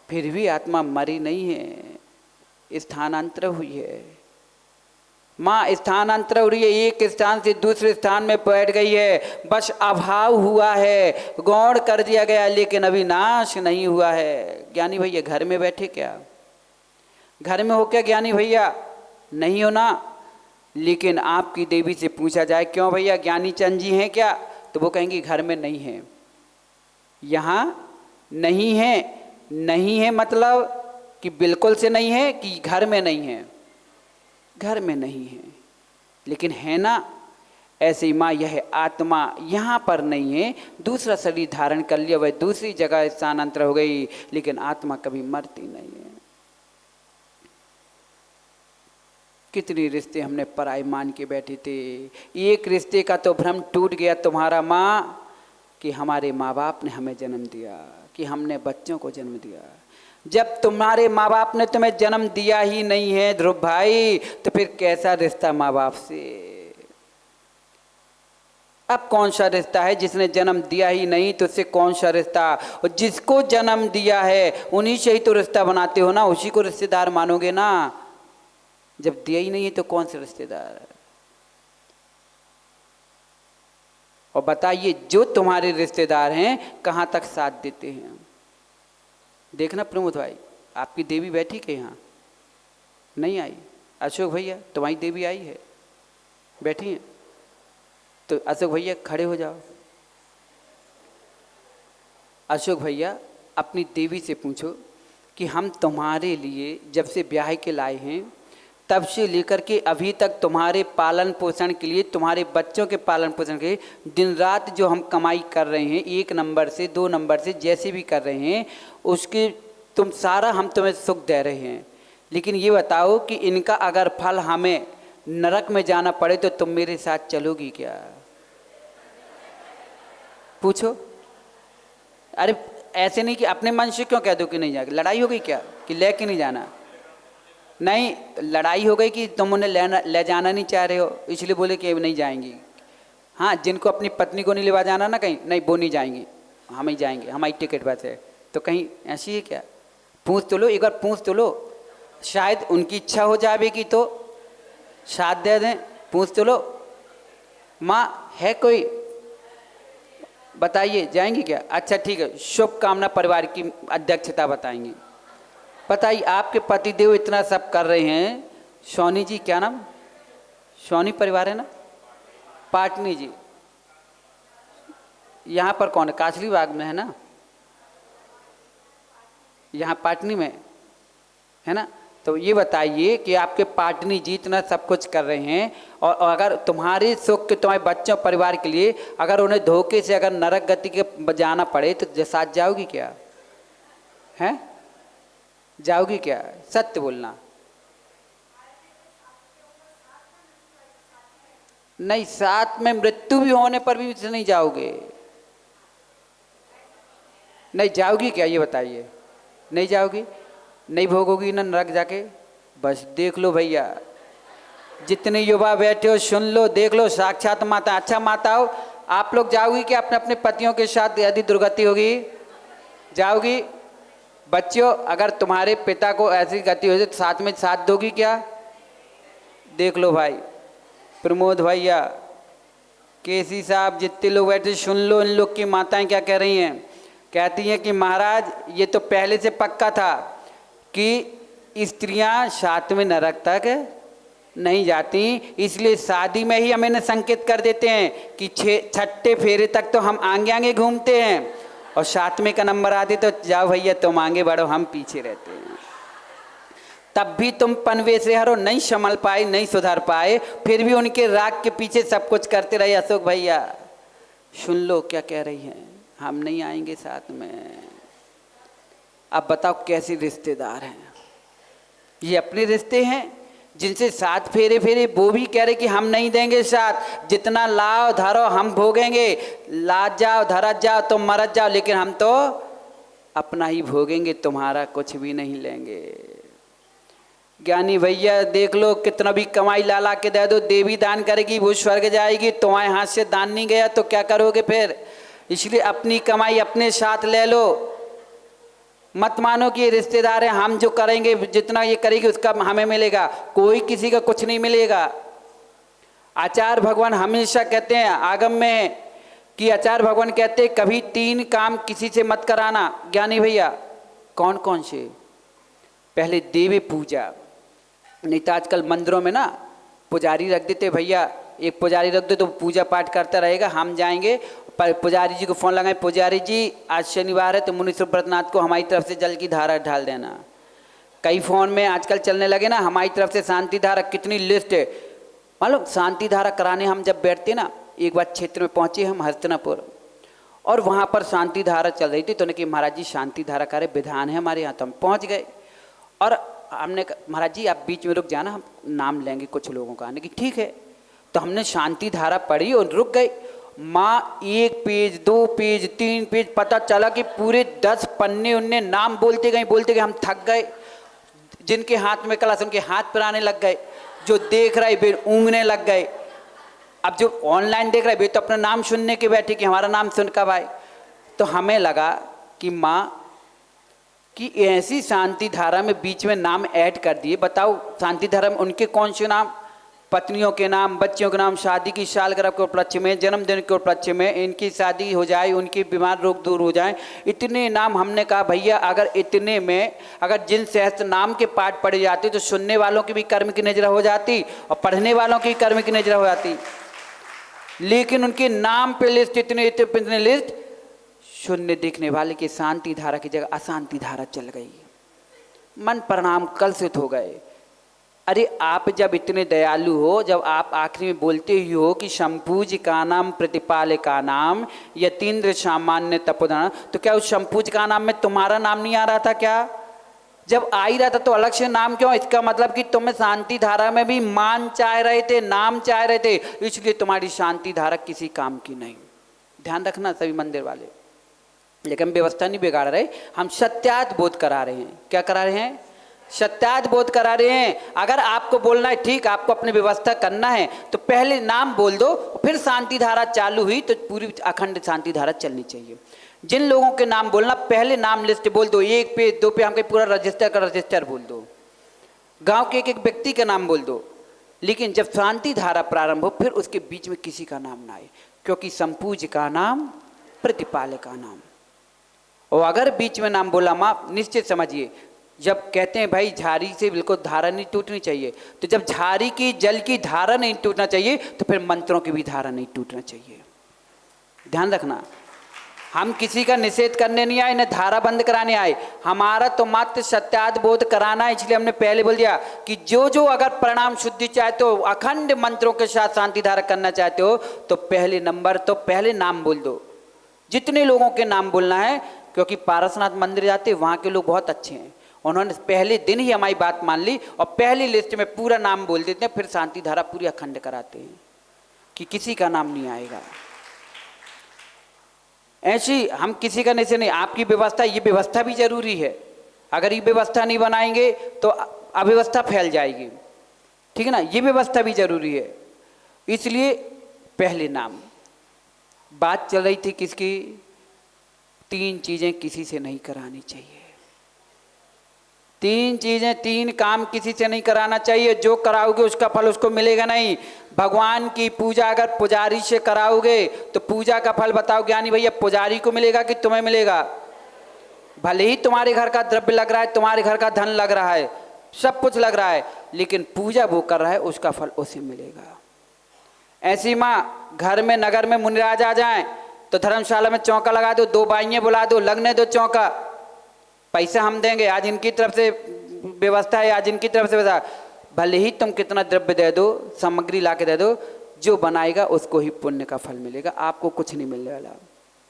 फिर भी आत्मा मरी नहीं है, स्थानांतर हुई है। माँ स्थानांतर हो रही है, एक स्थान से दूसरे स्थान में बैठ गई है, बस अभाव हुआ है, गौण कर दिया गया, लेकिन अभी नाश नहीं हुआ है। ज्ञानी भैया घर में बैठे क्या? घर में हो क्या ज्ञानी भैया? नहीं हो ना। लेकिन आपकी देवी से पूछा जाए क्यों भैया ज्ञानी चंद जी हैं क्या, तो वो कहेंगी घर में नहीं है। यहाँ नहीं है, नहीं है मतलब कि बिल्कुल से नहीं है कि घर में नहीं है? घर में नहीं है, लेकिन है ना। ऐसे ही माँ यह आत्मा यहाँ पर नहीं है, दूसरा शरीर धारण कर लिया, वह दूसरी जगह स्थानांतर हो गई, लेकिन आत्मा कभी मरती नहीं है। कितने रिश्ते हमने पराये मान के बैठे थे। एक रिश्ते का तो भ्रम टूट गया तुम्हारा माँ, कि हमारे माँ बाप ने हमें जन्म दिया, कि हमने बच्चों को जन्म दिया। जब तुम्हारे माँ बाप ने तुम्हें जन्म दिया ही नहीं है ध्रुव भाई, तो फिर कैसा रिश्ता माँ बाप से? अब कौन सा रिश्ता है? जिसने जन्म दिया ही नहीं तो उससे कौन सा रिश्ता? और जिसको जन्म दिया है उन्हीं से ही तो रिश्ता बनाते हो ना, उसी को रिश्तेदार मानोगे ना। जब दिया ही नहीं है तो कौन से रिश्तेदार? और बताइए जो तुम्हारे रिश्तेदार हैं कहाँ तक साथ देते हैं? देखना प्रमोद भाई, आपकी देवी बैठी के यहाँ नहीं आई? अशोक भैया तुम्हारी देवी आई है, बैठी है? तो अशोक भैया खड़े हो जाओ। अशोक भैया अपनी देवी से पूछो कि हम तुम्हारे लिए जब से ब्याह के लाए हैं तब से लेकर के अभी तक तुम्हारे पालन पोषण के लिए, तुम्हारे बच्चों के पालन पोषण के लिए दिन रात जो हम कमाई कर रहे हैं, 1 नंबर से 2 नंबर से जैसे भी कर रहे हैं, उसके तुम सारा हम तुम्हें सुख दे रहे हैं। लेकिन ये बताओ कि इनका अगर फल हमें नरक में जाना पड़े तो तुम मेरे साथ चलोगी क्या? पूछो। अरे ऐसे नहीं कि अपने मन से क्यों कह दो कि नहीं जाएगी। लड़ाई हो गई क्या कि ले के नहीं जाना? नहीं, लड़ाई हो गई कि तुम उन्हें ले जाना नहीं चाह रहे हो, इसलिए बोले कि नहीं जाएंगी। हाँ, जिनको अपनी पत्नी को नहीं लेवा जाना ना कहीं, नहीं वो नहीं जाएंगी, हम ही जाएंगे, हमारी टिकट बस है। तो कहीं ऐसी है क्या? पूछ तो लो, एक बार पूछ तो लो, शायद उनकी इच्छा हो जाएगी तो साथ दे दें। पूछ तो लो। माँ है कोई? बताइए जाएंगी क्या? अच्छा ठीक है, शुभकामना परिवार की अध्यक्षता बताएंगी। बताइए आपके पतिदेव इतना सब कर रहे हैं। सोनी जी, क्या नाम? सोनी परिवार है ना? पाटनी जी यहाँ पर कौन है? काचली बाग में है ना? यहाँ पाटनी में है ना? तो ये बताइए कि आपके पाटनी जी इतना सब कुछ कर रहे हैं, और अगर तुम्हारे सुख के, तुम्हारे बच्चों परिवार के लिए अगर उन्हें धोखे से अगर नरक गति के जाना पड़े तो साथ जाओगी क्या? हैं? जाओगी क्या? सत्य बोलना। नहीं, साथ में मृत्यु भी होने पर भी नहीं जाओगे। नहीं जाओगी क्या ये बताइए? नहीं जाओगी? नहीं भोगोगी ना नरक जाके? बस देख लो भैया, जितने युवा बैठे हो सुन लो, देख लो, साक्षात माता। अच्छा माताओं, आप लोग जाओगी क्या अपने अपने पतियों के साथ यदि दुर्गति होगी? जाओगी? बच्चियों, अगर तुम्हारे पिता को ऐसी गति हो जाए तो साथ में साथ दोगी क्या? देख लो भाई, प्रमोद भैया, केसी साहब, जितने लोग बैठे सुन लो इन लोग की माताएं क्या कह रही हैं। कहती हैं कि महाराज ये तो पहले से पक्का था कि स्त्रियां साथ में नरक तक नहीं जाती, इसलिए शादी में ही हम इन्हें संकेत कर देते हैं कि छठे फेरे तक तो हम आगे आगे घूमते हैं और सातवें का नंबर आते तो जाओ भैया तुम आगे बढ़ो, हम पीछे रहते हैं। तब भी तुम पनवे से हरो, नहीं संभल पाए, नहीं सुधर पाए, फिर भी उनके राग के पीछे सब कुछ करते रहे। अशोक भैया सुन लो क्या कह रही हैं, हम नहीं आएंगे साथ में। अब बताओ कैसे रिश्तेदार हैं ये? अपने रिश्ते हैं जिनसे साथ फेरे फेरे, वो भी कह रहे कि हम नहीं देंगे साथ, जितना लाओ धरो हम भोगेंगे, लाद जाओ धरत जाओ तुम मरत जाओ, लेकिन हम तो अपना ही भोगेंगे, तुम्हारा कुछ भी नहीं लेंगे। ज्ञानी भैया देख लो, कितना भी कमाई लाला के दे दो, देवी दान करेगी वो स्वर्ग जाएगी, तुम्हारे हाथ से दान नहीं गया तो क्या करोगे फिर? इसलिए अपनी कमाई अपने साथ ले लो, मत मानो कि ये रिश्तेदार हैं, हम जो करेंगे जितना ये करेगी उसका हमें मिलेगा, कोई किसी का कुछ नहीं मिलेगा। आचार्य भगवान हमेशा कहते हैं आगम में कि आचार्य भगवान कहते हैं कभी 3 काम किसी से मत कराना। ज्ञानी भैया कौन कौन से? पहले देवी पूजा, नहीं तो आजकल मंदिरों में ना पुजारी रख देते, भैया एक पुजारी रख दो तो पूजा पाठ करता रहेगा, हम जाएंगे पर पुजारी जी को फ़ोन लगाए, पुजारी जी आज शनिवार है तो मुनीश्वर व्रतनाथ को हमारी तरफ से जल की धारा ढाल देना। कई फ़ोन में आजकल चलने लगे ना हमारी तरफ से शांति धारा, कितनी लिस्ट है मालूम। शांति धारा कराने हम जब बैठते ना, एक बार क्षेत्र में पहुँचे हम हस्तिनापुर, और वहाँ पर शांति धारा चल रही थी, तो उन्होंने कि महाराज जी शांति धारा कार्य विधान है हमारे यहाँ, तो हम पहुँच गए और हमने कहा महाराज जी आप बीच में रुक जाना, हम नाम लेंगे कुछ लोगों का। हमने कि ठीक है, तो हमने शांति धारा पढ़ी और रुक गए। माँ 1 पेज 2 पेज 3 पेज, पता चला कि पूरे 10 पन्ने उनने नाम बोलते गए, हम थक गए। जिनके हाथ में कलश उनके हाथ पर आने लग गए, जो देख रहे वे ऊँगने लग गए। अब जो ऑनलाइन देख रहे वे तो अपना नाम सुनने के बैठे कि हमारा नाम सुन कब आए। तो हमें लगा कि माँ कि ऐसी शांति धारा में बीच में नाम ऐड कर दिए। बताओ शांति धारा में उनके कौन से नाम? पत्नियों के नाम, बच्चों के नाम, शादी की सालगिरह के उपलक्ष्य में, जन्मदिन के उपलक्ष्य में, इनकी शादी हो जाए, उनकी बीमार रोग दूर हो जाए, इतने नाम। हमने कहा भैया अगर इतने में अगर जिन सहस्त्र नाम के पाठ पढ़े जाते तो सुनने वालों की भी कर्म की नजर हो जाती और पढ़ने वालों की कर्म की नजर हो जाती, लेकिन उनके नाम पे लिस्ट इतने लिस्ट, शून्य देखने वाले की शांति धारा की जगह अशांति धारा चल गई। मन परिणाम कलुषित हो गए। अरे आप जब इतने दयालु हो, जब आप आखिरी में बोलते ही हो कि शंपूज का नाम प्रतिपाल का नाम यतीन्द्र सामान्य तपोधन, तो क्या उस शंपूज का नाम में तुम्हारा नाम नहीं आ रहा था क्या? जब आ ही रहा था तो अलग से नाम क्यों? इसका मतलब कि तुम्हें शांति धारा में भी मान चाह रहे थे, नाम चाह रहे थे, इसलिए तुम्हारी शांति धारा किसी काम की नहीं। ध्यान रखना सभी मंदिर वाले। लेकिन व्यवस्था नहीं बिगाड़ रहे, हम सत्यात बोध करा रहे हैं। क्या करा रहे हैं? सत्यात बोध करा रहे हैं। अगर आपको बोलना है ठीक, आपको अपनी व्यवस्था करना है तो पहले नाम बोल दो, फिर शांति धारा चालू हुई तो पूरी अखंड शांति धारा चलनी चाहिए। जिन लोगों के नाम बोलना, पहले नाम लिस्ट बोल दो, 1 पेज 2 पेज हमको पूरा रजिस्टर का रजिस्टर बोल दो, गांव के एक व्यक्ति का नाम बोल दो, लेकिन जब शांति धारा प्रारंभ हो फिर उसके बीच में किसी का नाम ना आए, क्योंकि संपूज का नाम प्रतिपाल का नाम। और अगर बीच में नाम बोला माँ, निश्चित समझिए, जब कहते हैं भाई झाड़ी से बिल्कुल धारा नहीं टूटनी चाहिए, तो जब झाड़ी की जल की धारा नहीं टूटना चाहिए तो फिर मंत्रों की भी धारा नहीं टूटना चाहिए। ध्यान रखना, हम किसी का निषेध करने नहीं आए, न धारा बंद कराने आए, हमारा तो मात्र सत्यात बोध कराना है। इसलिए हमने पहले बोल दिया कि जो अगर परिणाम शुद्धि चाहते हो, अखंड मंत्रों के साथ शांति धारा करना चाहते हो, तो पहले नंबर तो पहले नाम बोल दो, जितने लोगों के नाम बोलना है। क्योंकि पारसनाथ मंदिर जाते वहाँ के लोग बहुत अच्छे हैं, उन्होंने पहले दिन ही हमारी बात मान ली और पहली लिस्ट में पूरा नाम बोल देते हैं, फिर शांति धारा पूरी अखंड कराते हैं कि किसी का नाम नहीं आएगा। ऐसी हम किसी का नहीं, नहीं आपकी व्यवस्था, ये व्यवस्था भी जरूरी है। अगर ये व्यवस्था नहीं बनाएंगे तो अव्यवस्था फैल जाएगी, ठीक है ना। ये व्यवस्था भी जरूरी है, इसलिए पहले नाम। बात चल रही थी किसकी? 3 चीजें किसी से नहीं करानी चाहिए। 3 चीजें, 3 काम किसी से नहीं कराना चाहिए। जो कराओगे उसका फल उसको मिलेगा नहीं। भगवान की पूजा अगर पुजारी से कराओगे तो पूजा का फल बताओ ज्ञानी भैया, पुजारी को मिलेगा कि तुम्हें मिलेगा? भले ही तुम्हारे घर का द्रव्य लग रहा है, तुम्हारे घर का धन लग रहा है, सब कुछ लग रहा है, लेकिन पूजा वो कर रहा है, उसका फल उसे मिलेगा। ऐसी माँ घर में नगर में मुनिराज आ जाएं तो धर्मशाला में चौका लगा दो, 2 बाइयाँ बुला दो, लगने दो चौका, पैसा हम देंगे, आज इनकी तरफ से व्यवस्था है, आज इनकी तरफ से व्यवस्था। भले ही तुम कितना द्रव्य दे दो, सामग्री ला के दे दो, जो बनाएगा उसको ही पुण्य का फल मिलेगा, आपको कुछ नहीं मिलने वाला।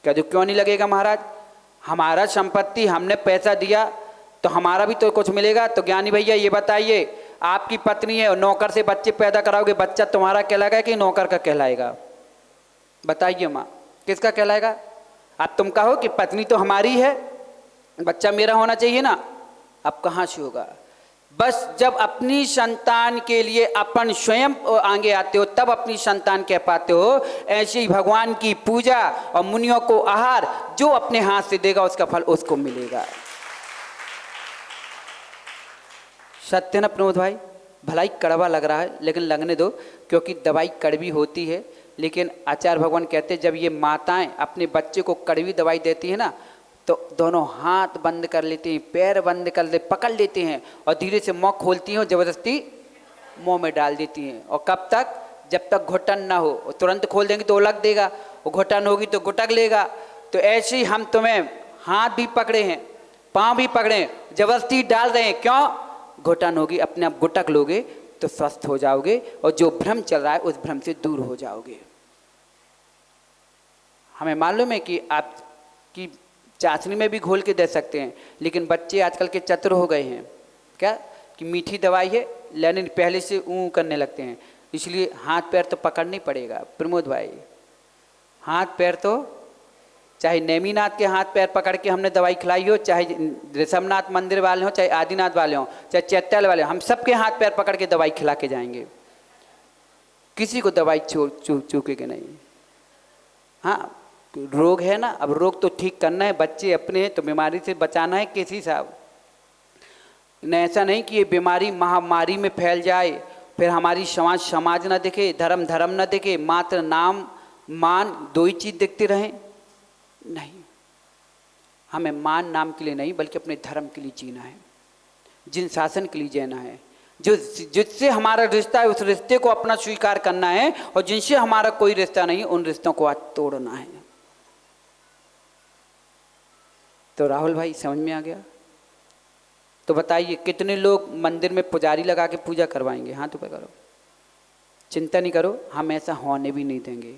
क्या जो क्यों नहीं लगेगा महाराज? हमारा संपत्ति, हमने पैसा दिया तो हमारा भी तो कुछ मिलेगा। तो ज्ञानी भैया ये बताइए, आपकी पत्नी है, नौकर से बच्चे पैदा कराओगे, बच्चा तुम्हारा कहलाएगा कि नौकर का कहलाएगा? बताइए माँ, किसका कहलाएगा? अब तुम कहो कि पत्नी तो हमारी है, बच्चा मेरा होना चाहिए ना, अब कहाँ से होगा? बस जब अपनी संतान के लिए अपन स्वयं आगे आते हो तब अपनी संतान कह पाते हो। ऐसे ही भगवान की पूजा और मुनियों को आहार जो अपने हाथ से देगा उसका फल उसको मिलेगा। सत्य ना प्रमोद भाई? भलाई कड़वा लग रहा है लेकिन लगने दो, क्योंकि दवाई कड़वी होती है। लेकिन आचार्य भगवान कहते हैं जब ये माताएं अपने बच्चे को कड़वी दवाई देती है ना, तो दोनों हाथ बंद कर लेते हैं, पैर बंद कर ले, पकड़ लेते हैं और धीरे से मुंह खोलती हैं और जबरदस्ती मुंह में डाल देती हैं। और कब तक? जब तक घुटन ना हो। तुरंत खोल देंगे तो उलग देगा, और घुटन होगी तो गुटक लेगा। तो ऐसे ही हम तुम्हें हाथ भी पकड़े हैं, पाँव भी पकड़े, जबरदस्ती डाल रहे हैं। क्यों? घुटन होगी, अपने आप गुटक लोगे तो स्वस्थ हो जाओगे और जो भ्रम चल रहा है उस भ्रम से दूर हो जाओगे। हमें मालूम है कि आपकी चाशनी में भी घोल के दे सकते हैं, लेकिन बच्चे आजकल के चतुर हो गए हैं क्या कि मीठी दवाई है लेने पहले से ऊँ करने लगते हैं, इसलिए हाथ पैर तो पकड़ना ही पड़ेगा। प्रमोद भाई, हाथ पैर तो चाहे नेमीनाथ के हाथ पैर पकड़ के हमने दवाई खिलाई हो, चाहे ऋषभनाथ मंदिर वाले हों, चाहे आदिनाथ वाले हों, चाहे चैत्याल वाले हों, हम सबके हाथ पैर पकड़ के दवाई खिला के जाएंगे, किसी को दवाई चूकेगा नहीं। हाँ, रोग है ना, अब रोग तो ठीक करना है, बच्चे अपने हैं तो बीमारी से बचाना है। किसी साहब ने ऐसा नहीं कि ये बीमारी महामारी में फैल जाए, फिर हमारी समाज ना दिखे, धर्म ना दिखे, मात्र नाम मान 2 ही चीज़ दिखती रहें। नहीं, हमें मान नाम के लिए नहीं बल्कि अपने धर्म के लिए जीना है, जिन शासन के लिए जीना है, जो जिससे हमारा रिश्ता है उस रिश्ते को अपना स्वीकार करना है, और जिनसे हमारा कोई रिश्ता नहीं उन रिश्तों को आज तोड़ना है। तो राहुल भाई समझ में आ गया? तो बताइए कितने लोग मंदिर में पुजारी लगा के पूजा करवाएंगे? हाथ ऊपर करो, चिंता नहीं करो, हम ऐसा होने भी नहीं देंगे।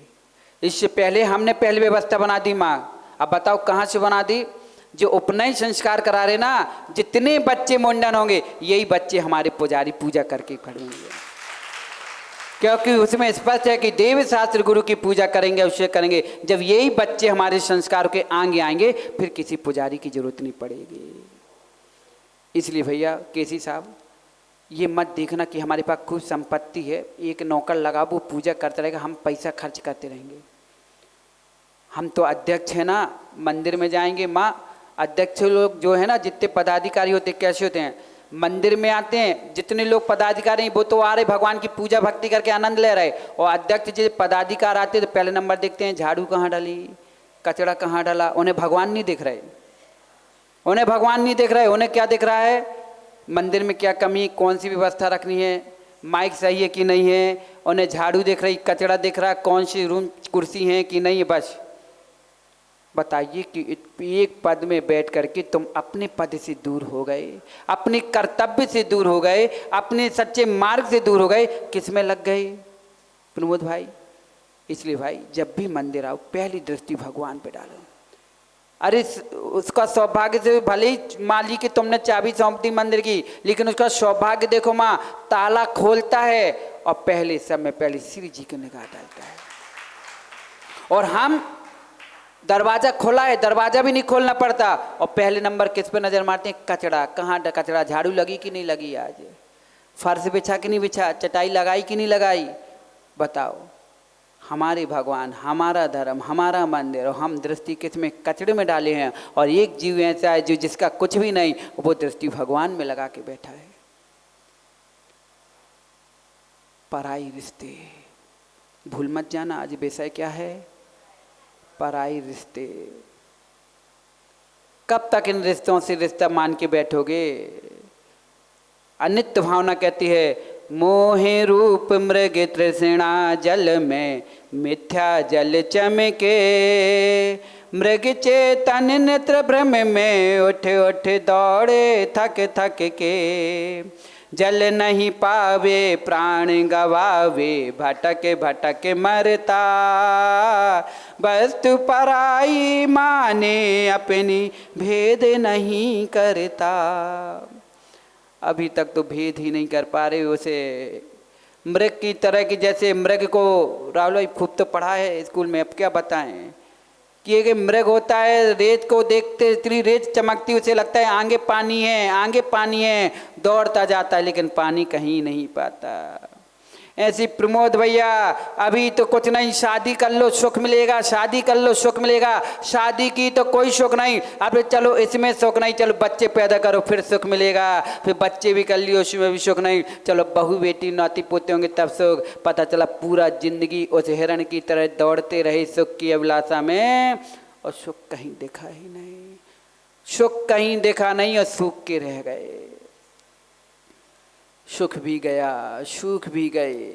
इससे पहले हमने पहले व्यवस्था बना दी माँ, अब बताओ कहाँ से बना दी? जो उपनयन संस्कार करा रहे ना, जितने बच्चे मुंडन होंगे यही बच्चे हमारे पुजारी पूजा करके खड़े होंगे, क्योंकि उसमें स्पष्ट है कि देव शास्त्र गुरु की पूजा करेंगे, अभिषेक करेंगे। जब यही बच्चे हमारे संस्कार के आगे आएंगे फिर किसी पुजारी की जरूरत नहीं पड़ेगी। इसलिए भैया केसी साहब, ये मत देखना कि हमारे पास खूब संपत्ति है, एक नौकर लगा वो पूजा करता रहेगा, हम पैसा खर्च करते रहेंगे। हम तो अध्यक्ष है ना, मंदिर में जाएंगे माँ, अध्यक्ष लोग जो है ना, जितने पदाधिकारी होते कैसे होते हैं, मंदिर में आते हैं, जितने लोग पदाधिकारी वो तो आ रहे भगवान की पूजा भक्ति करके आनंद ले रहे, और अध्यक्ष जो पदाधिकार आते तो पहले नंबर देखते हैं झाड़ू कहाँ डाली, कचरा कहाँ डाला। उन्हें भगवान नहीं दिख रहे, उन्हें भगवान नहीं दिख रहे, उन्हें क्या दिख रहा है? मंदिर में क्या कमी, कौन सी व्यवस्था रखनी है, माइक सही है कि नहीं है, उन्हें झाड़ू दिख रही, कचरा दिख रहा, कौन सी रूम कुर्सी है कि नहीं है, बस। बताइए कि एक पद में बैठ करके तुम अपने पद से दूर हो गए, अपने कर्तव्य से दूर हो गए, अपने सच्चे मार्ग से दूर हो गए, किस में लग गए प्रमोद भाई? इसलिए भाई जब भी मंदिर आओ पहली दृष्टि भगवान पे डालो। अरे उसका सौभाग्य से भले ही माली की तुमने चाबी सौंप दी मंदिर की, लेकिन उसका सौभाग्य देखो माँ, ताला खोलता है और पहले समय पहले श्री जी को निगाह डालता है। और हम दरवाजा खोला है, दरवाजा भी नहीं खोलना पड़ता, और पहले नंबर किस पे नजर मारते हैं? कचड़ा। कहाँ कचड़ा? झाड़ू लगी कि नहीं लगी? आज फर्श बिछा कि नहीं बिछा? चटाई लगाई कि नहीं लगाई? बताओ। हमारे भगवान, हमारा धर्म, हमारा मंदिर, और हम दृष्टि किस में? कचड़े में डाले हैं। और एक जीव ऐसा है जो जिसका कुछ भी नहीं, वो दृष्टि भगवान में लगा के बैठा है। पराई रिश्ते भूल मत जाना। आज विषय क्या है? पराई रिश्ते। कब तक इन रिश्तों से रिश्ता मान के बैठोगे? अनित्य भावना कहती है, मोहे रूप मृग तृष्णा जल में मिथ्या जल चमके, मृग चेतन नेत्र भ्रम में उठ उठ दौड़े थक थक के, जल नहीं पावे प्राण गवावे, भटक भटक मरता, वस्तु पराई माने अपनी भेद नहीं करता। अभी तक तो भेद ही नहीं कर पा रहे उसे। मृग की तरह की, जैसे मृग को राहुल भाई खूब तो पढ़ा है स्कूल में, अब क्या बताएं कि एक मृग होता है, रेत को देखते इतनी रेत चमकती उसे लगता है आगे पानी है, आगे पानी है, दौड़ता जाता है लेकिन पानी कहीं नहीं पाता। ऐसी प्रमोद भैया, अभी तो कुछ नहीं, शादी कर लो सुख मिलेगा, शादी कर लो सुख मिलेगा, शादी की तो कोई सुख नहीं, अब चलो इसमें सुख नहीं, चलो बच्चे पैदा करो फिर सुख मिलेगा, फिर बच्चे भी कर लियो उसमें भी सुख नहीं, चलो बहू बेटी नाती पोते होंगे तब सुख। पता चला पूरा जिंदगी उस हिरण की तरह दौड़ते रहे सुख की अभिलाषा में, और सुख कहीं देखा ही नहीं, सुख कहीं देखा नहीं, और सूख के रह गए। सुख भी गया, सुख भी गए,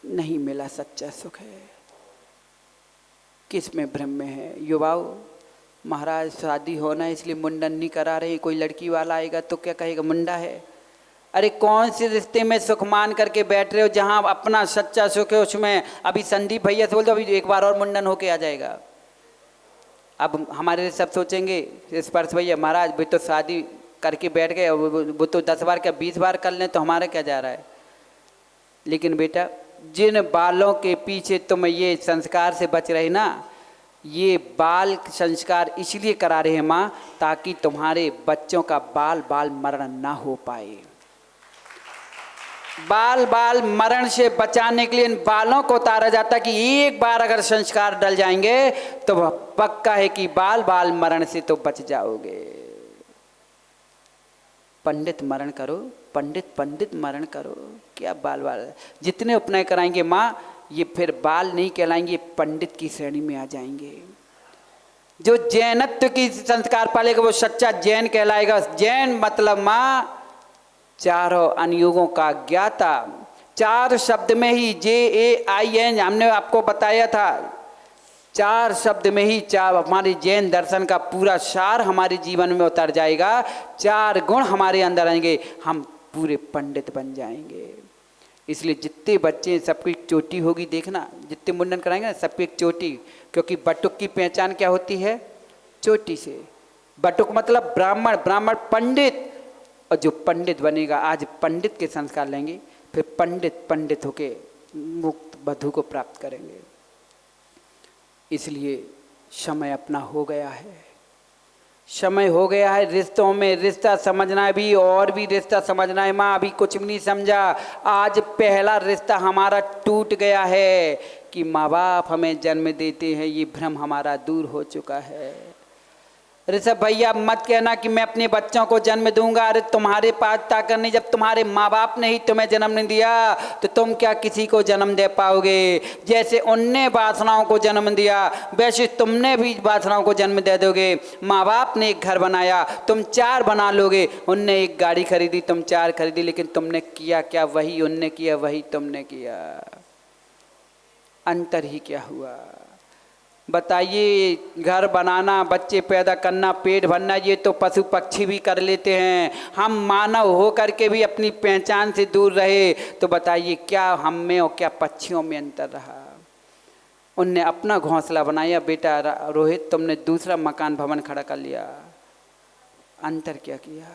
नहीं मिला सच्चा सुख है। किस में भ्रम में है? युवाओं, महाराज शादी होना है इसलिए मुंडन नहीं करा रहे, कोई लड़की वाला आएगा तो क्या कहेगा मुंडा है? अरे कौन से रिश्ते में सुख मान करके बैठ रहे हो जहां अपना सच्चा सुख है उसमें? अभी संदीप भैया से बोल दो अभी एक बार और मुंडन होके आ जाएगा। अब हमारे सब सोचेंगे स्पर्श भैया महाराज भी तो शादी करके बैठ गए, वो तो 10 बार क्या 20 बार कर लें तो हमारा क्या जा रहा है? लेकिन बेटा जिन बालों के पीछे तुम ये संस्कार से बच रहे ना, ये बाल संस्कार इसलिए करा रहे हैं माँ, ताकि तुम्हारे बच्चों का बाल बाल मरण ना हो पाए। बाल बाल मरण से बचाने के लिए इन बालों को उतारा जाता कि एक बार अगर संस्कार डल जाएंगे तो वह पक्का है कि बाल बाल मरण से तो बच जाओगे। पंडित मरण करो, पंडित मरण करो, क्या बाल बाल जितने उपनय कराएंगे माँ, ये फिर बाल नहीं कहलाएंगे, पंडित की श्रेणी में आ जाएंगे। जो जैनत्व की संस्कार पालेगा वो सच्चा जैन कहलाएगा। जैन मतलब माँ चारों अनुयोगों का ज्ञाता। 4 शब्द में ही JAIN हमने आपको बताया था, 4 शब्द में ही हमारे जैन दर्शन का पूरा सार हमारे जीवन में उतर जाएगा। 4 गुण हमारे अंदर आएंगे, हम पूरे पंडित बन जाएंगे। इसलिए जितने बच्चे सबकी एक चोटी होगी, देखना जितने मुंडन कराएंगे ना सबकी एक चोटी, क्योंकि बटुक की पहचान क्या होती है? चोटी से। बटुक मतलब ब्राह्मण, ब्राह्मण पंडित, और जो पंडित बनेगा आज पंडित के संस्कार लेंगे फिर पंडित होके मुक्त वधु को प्राप्त करेंगे। इसलिए समय अपना हो गया है, समय हो गया है रिश्तों में रिश्ता समझना भी, और भी रिश्ता समझना है माँ। अभी कुछ भी नहीं समझा, आज पहला रिश्ता हमारा टूट गया है कि माँ बाप हमें जन्म देते हैं, ये भ्रम हमारा दूर हो चुका है। ऋषभ भैया मत कहना कि मैं अपने बच्चों को जन्म दूंगा, अरे तुम्हारे पास ताकत नहीं, जब तुम्हारे माँ बाप ने ही तुम्हें जन्म नहीं दिया तो तुम क्या किसी को जन्म दे पाओगे? जैसे उनने वासनाओं को जन्म दिया वैसे तुमने भी वासनाओं को जन्म दे दोगे। माँ बाप ने एक घर बनाया, तुम 4 बना लोगे। उनने एक गाड़ी खरीदी, तुम 4 खरीदी, लेकिन तुमने किया क्या? वही उनने किया, वही तुमने किया। अंतर ही क्या हुआ? बताइए, घर बनाना, बच्चे पैदा करना, पेट भरना, ये तो पशु पक्षी भी कर लेते हैं। हम मानव हो करके भी अपनी पहचान से दूर रहे, तो बताइए क्या हम में और क्या पक्षियों में अंतर रहा? उनने अपना घोंसला बनाया। बेटा रोहित, तुमने दूसरा मकान भवन खड़ा कर लिया। अंतर क्या किया?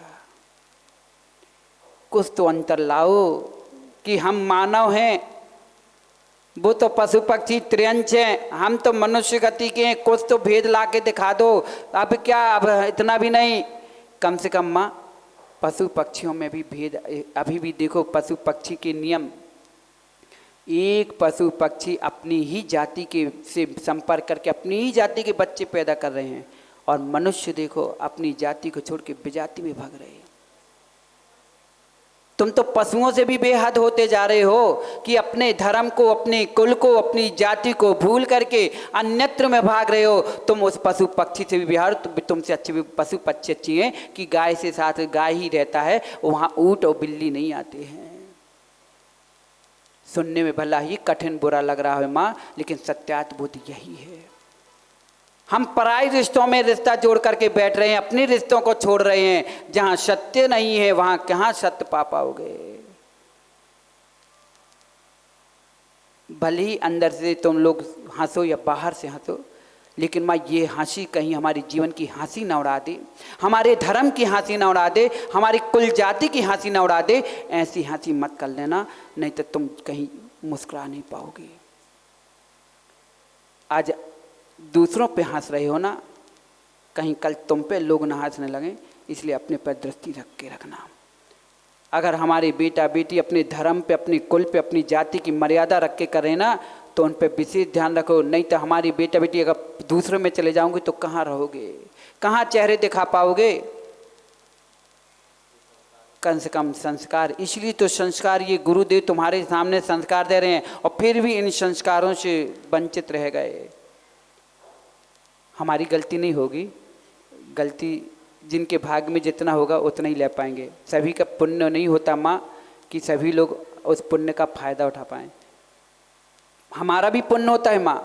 कुछ तो अंतर लाओ कि हम मानव हैं, वो तो पशु पक्षी त्रियंश हैं, हम तो मनुष्य गति के हैं। कुछ तो भेद ला के दिखा दो। अब क्या, अब इतना भी नहीं, कम से कम माँ पशु पक्षियों में भी भेद। अभी भी देखो पशु पक्षी के नियम, एक पशु पक्षी अपनी ही जाति के से संपर्क करके अपनी ही जाति के बच्चे पैदा कर रहे हैं, और मनुष्य देखो अपनी जाति को छोड़ के विजाति में भाग रहे हैं। तुम तो पशुओं से भी बेहद होते जा रहे हो कि अपने धर्म को, अपने कुल को, अपनी जाति को भूल करके अन्यत्र में भाग रहे हो। तुम उस पशु पक्षी से भी बिहार, तुमसे अच्छे भी पशु पक्षी अच्छी हैं कि गाय से साथ गाय ही रहता है, वहाँ ऊँट और बिल्ली नहीं आते हैं। सुनने में भला ही कठिन बुरा लग रहा है माँ, लेकिन सत्यात बुद्ध यही है। हम पराई रिश्तों में रिश्ता जोड़ करके बैठ रहे हैं, अपने रिश्तों को छोड़ रहे हैं। जहां सत्य नहीं है वहां कहां सत्य पा पाओगे। भले ही अंदर से तुम लोग हंसो या बाहर से हंसो, लेकिन माँ ये हंसी कहीं हमारी जीवन की हंसी ना उड़ा दे, हमारे धर्म की हंसी ना उड़ा दे, हमारी कुल जाति की हंसी ना उड़ा दे। ऐसी हंसी मत कर लेना, नहीं तो तुम कहीं मुस्कुरा नहीं पाओगे। आज दूसरों पे हंस रहे हो ना, कहीं कल तुम पे लोग ना हंसने लगे, इसलिए अपने पर दृष्टि रख के रखना। अगर हमारे बेटा बेटी अपने धर्म पे, अपने कुल पे, अपनी जाति की मर्यादा रख के करें ना, तो उन पे विशेष ध्यान रखो। नहीं तो हमारी बेटा बेटी अगर दूसरों में चले जाओगे तो कहाँ रहोगे, कहाँ चेहरे दिखा पाओगे। कम से कम संस्कार, इसलिए तो संस्कार ये गुरुदेव तुम्हारे सामने संस्कार दे रहे हैं, और फिर भी इन संस्कारों से वंचित रह गए। हमारी गलती नहीं होगी, गलती जिनके भाग में जितना होगा उतना ही ले पाएंगे। सभी का पुण्य नहीं होता माँ कि सभी लोग उस पुण्य का फायदा उठा पाएँ। हमारा भी पुण्य होता है माँ।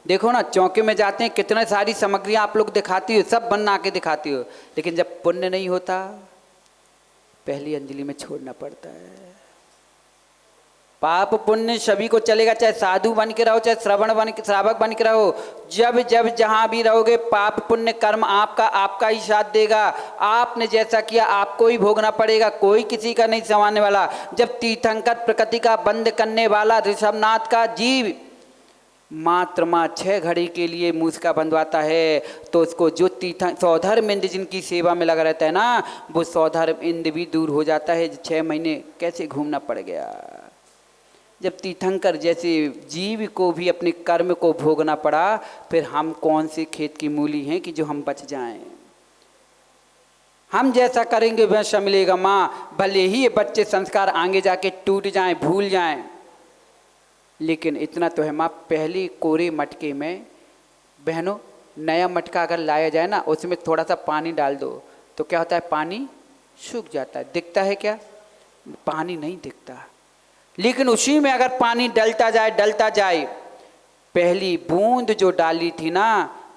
देखो ना, चौके में जाते हैं, कितने सारी सामग्रियाँ आप लोग दिखाती हो, सब बना के दिखाती हो, लेकिन जब पुण्य नहीं होता पहली अंजलि में छोड़ना पड़ता है। पाप पुण्य सभी को चलेगा, चाहे साधु बन के रहो, चाहे श्रावक बन के रहो। जब जब जहाँ भी रहोगे पाप पुण्य कर्म आपका ही साथ देगा। आपने जैसा किया आपको ही भोगना पड़ेगा, कोई किसी का नहीं संभालने वाला। जब तीर्थंकर प्रकृति का बंद करने वाला ऋषभनाथ का जीव मात्र 6 घड़ी के लिए मूसका बंधवाता है, तो उसको जो सौधर्म इंद्र जिनकी सेवा में लगा रहता है ना, वो सौधर्म इंद्र भी दूर हो जाता है। 6 महीने कैसे घूमना पड़ गया। जब तीर्थंकर जैसे जीव को भी अपने कर्म को भोगना पड़ा, फिर हम कौन से खेत की मूली हैं कि जो हम बच जाएं। हम जैसा करेंगे वैसा मिलेगा माँ। भले ही ये बच्चे संस्कार आगे जाके टूट जाएं, भूल जाएं, लेकिन इतना तो है माँ, पहली कोरे मटके में बहनों नया मटका अगर लाया जाए ना, उसमें थोड़ा सा पानी डाल दो तो क्या होता है, पानी सूख जाता है। दिखता है क्या? पानी नहीं दिखता। लेकिन उसी में अगर पानी डलता जाए, पहली बूंद जो डाली थी ना,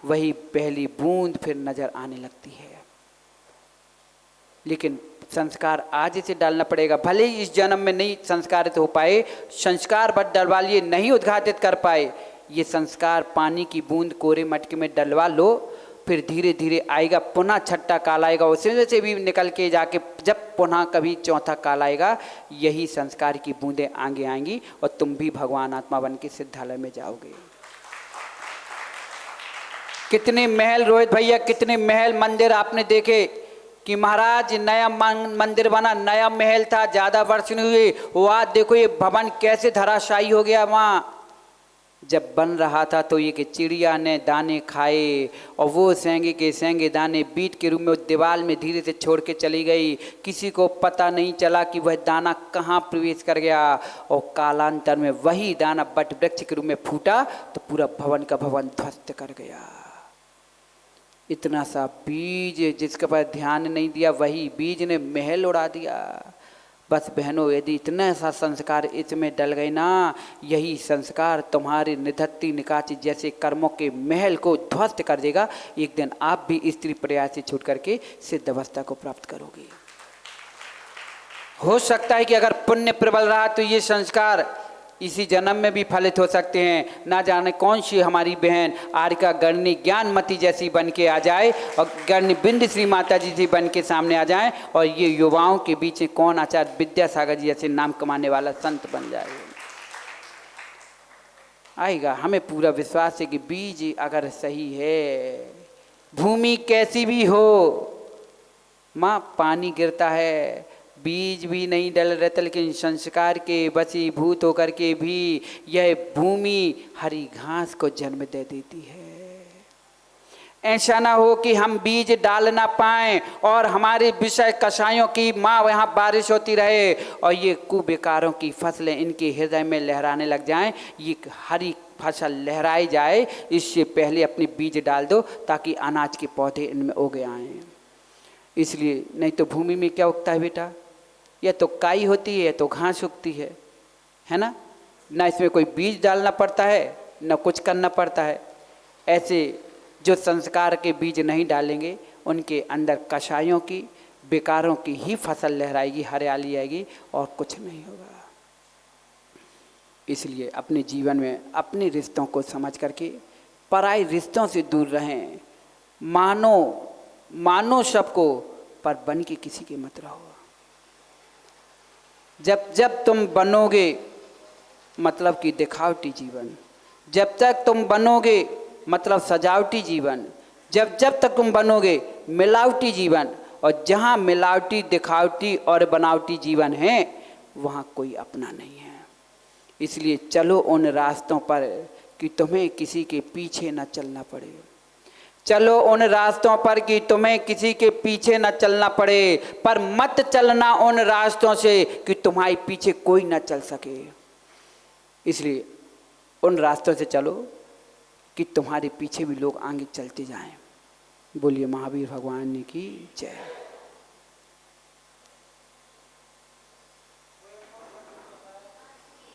वही पहली बूंद फिर नजर आने लगती है। लेकिन संस्कार आज से डालना पड़ेगा। भले ही इस जन्म में नहीं संस्कारित हो पाए, संस्कार बट डलवा लिए, नहीं उद्घाटित कर पाए, ये संस्कार पानी की बूंद कोरे मटके में डलवा लो, फिर धीरे धीरे आएगा, पुनः छठा काल आएगा, उसमें से भी निकल के जाके जब पुनः कभी चौथा काल आएगा, यही संस्कार की बूंदें आगे आएंगी और तुम भी भगवान आत्मा बन के सिद्धालय में जाओगे। कितने महल रोहित भैया, कितने महल मंदिर आपने देखे कि महाराज नया मंदिर बना, नया महल था, ज़्यादा वर्ष नहीं हुए, वहाँ देखो ये भवन कैसे धराशायी हो गया। वहाँ जब बन रहा था तो ये कि चिड़िया ने दाने खाए, और वो सेंगे के सेंगे दाने बीट के रूप में दीवार में धीरे से छोड़ के चली गई। किसी को पता नहीं चला कि वह दाना कहाँ प्रवेश कर गया, और कालांतर में वही दाना बट वृक्ष के रूप में फूटा तो पूरा भवन का भवन ध्वस्त कर गया। इतना सा बीज जिसके पर ध्यान नहीं दिया, वही बीज ने महल उड़ा दिया। बस बहनों, यदि इतना सा संस्कार इसमें डल गए ना, यही संस्कार तुम्हारे निधत्ती निकाची जैसे कर्मों के महल को ध्वस्त कर देगा। एक दिन आप भी स्त्री प्रयास से छूट करके सिद्ध अवस्था को प्राप्त करोगे। हो सकता है कि अगर पुण्य प्रबल रहा तो ये संस्कार इसी जन्म में भी फलित हो सकते हैं। ना जाने कौन सी हमारी बहन आरिका गणनी ज्ञानमती जैसी बन के आ जाए और गणनी बिंद श्री माता जी जी बन के सामने आ जाए और ये युवाओं के बीच कौन आचार्य विद्यासागर जी जैसे नाम कमाने वाला संत बन जाए। आएगा, हमें पूरा विश्वास है कि बीज अगर सही है, भूमि कैसी भी हो, माँ पानी गिरता है, बीज भी नहीं डल रहता, लेकिन संस्कार के वशीभूत होकर के भी यह भूमि हरी घास को जन्म दे देती है। ऐसा ना हो कि हम बीज डाल ना पाएं और हमारे विषय कषायों की माँ वहाँ बारिश होती रहे और ये कुबेकारों की फसलें इनके हृदय में लहराने लग जाएं। ये हरी फसल लहराई जाए, इससे पहले अपनी बीज डाल दो ताकि अनाज के पौधे इनमें उग आएँ। इसलिए नहीं तो भूमि में क्या उगता है बेटा, या तो काई होती है या तो घास उगती है ना। ना इसमें कोई बीज डालना पड़ता है ना कुछ करना पड़ता है। ऐसे जो संस्कार के बीज नहीं डालेंगे उनके अंदर कषायों की बेकारों की ही फसल लहराएगी, हरियाली आएगी और कुछ नहीं होगा। इसलिए अपने जीवन में अपने रिश्तों को समझ करके पराई रिश्तों से दूर रहें। मानो सबको, पर बन के किसी के मत रहो। जब तुम बनोगे मतलब कि दिखावटी जीवन, जब तक तुम बनोगे मतलब सजावटी जीवन, जब तक तुम बनोगे मिलावटी जीवन, और जहाँ मिलावटी दिखावटी और बनावटी जीवन है वहाँ कोई अपना नहीं है। इसलिए चलो उन रास्तों पर कि तुम्हें किसी के पीछे न चलना पड़े। चलो उन रास्तों पर कि तुम्हें किसी के पीछे न चलना पड़े, पर मत चलना उन रास्तों से कि तुम्हारे पीछे कोई न चल सके। इसलिए उन रास्तों से चलो कि तुम्हारे पीछे भी लोग आगे चलते जाएं। बोलिए महावीर भगवान की जय।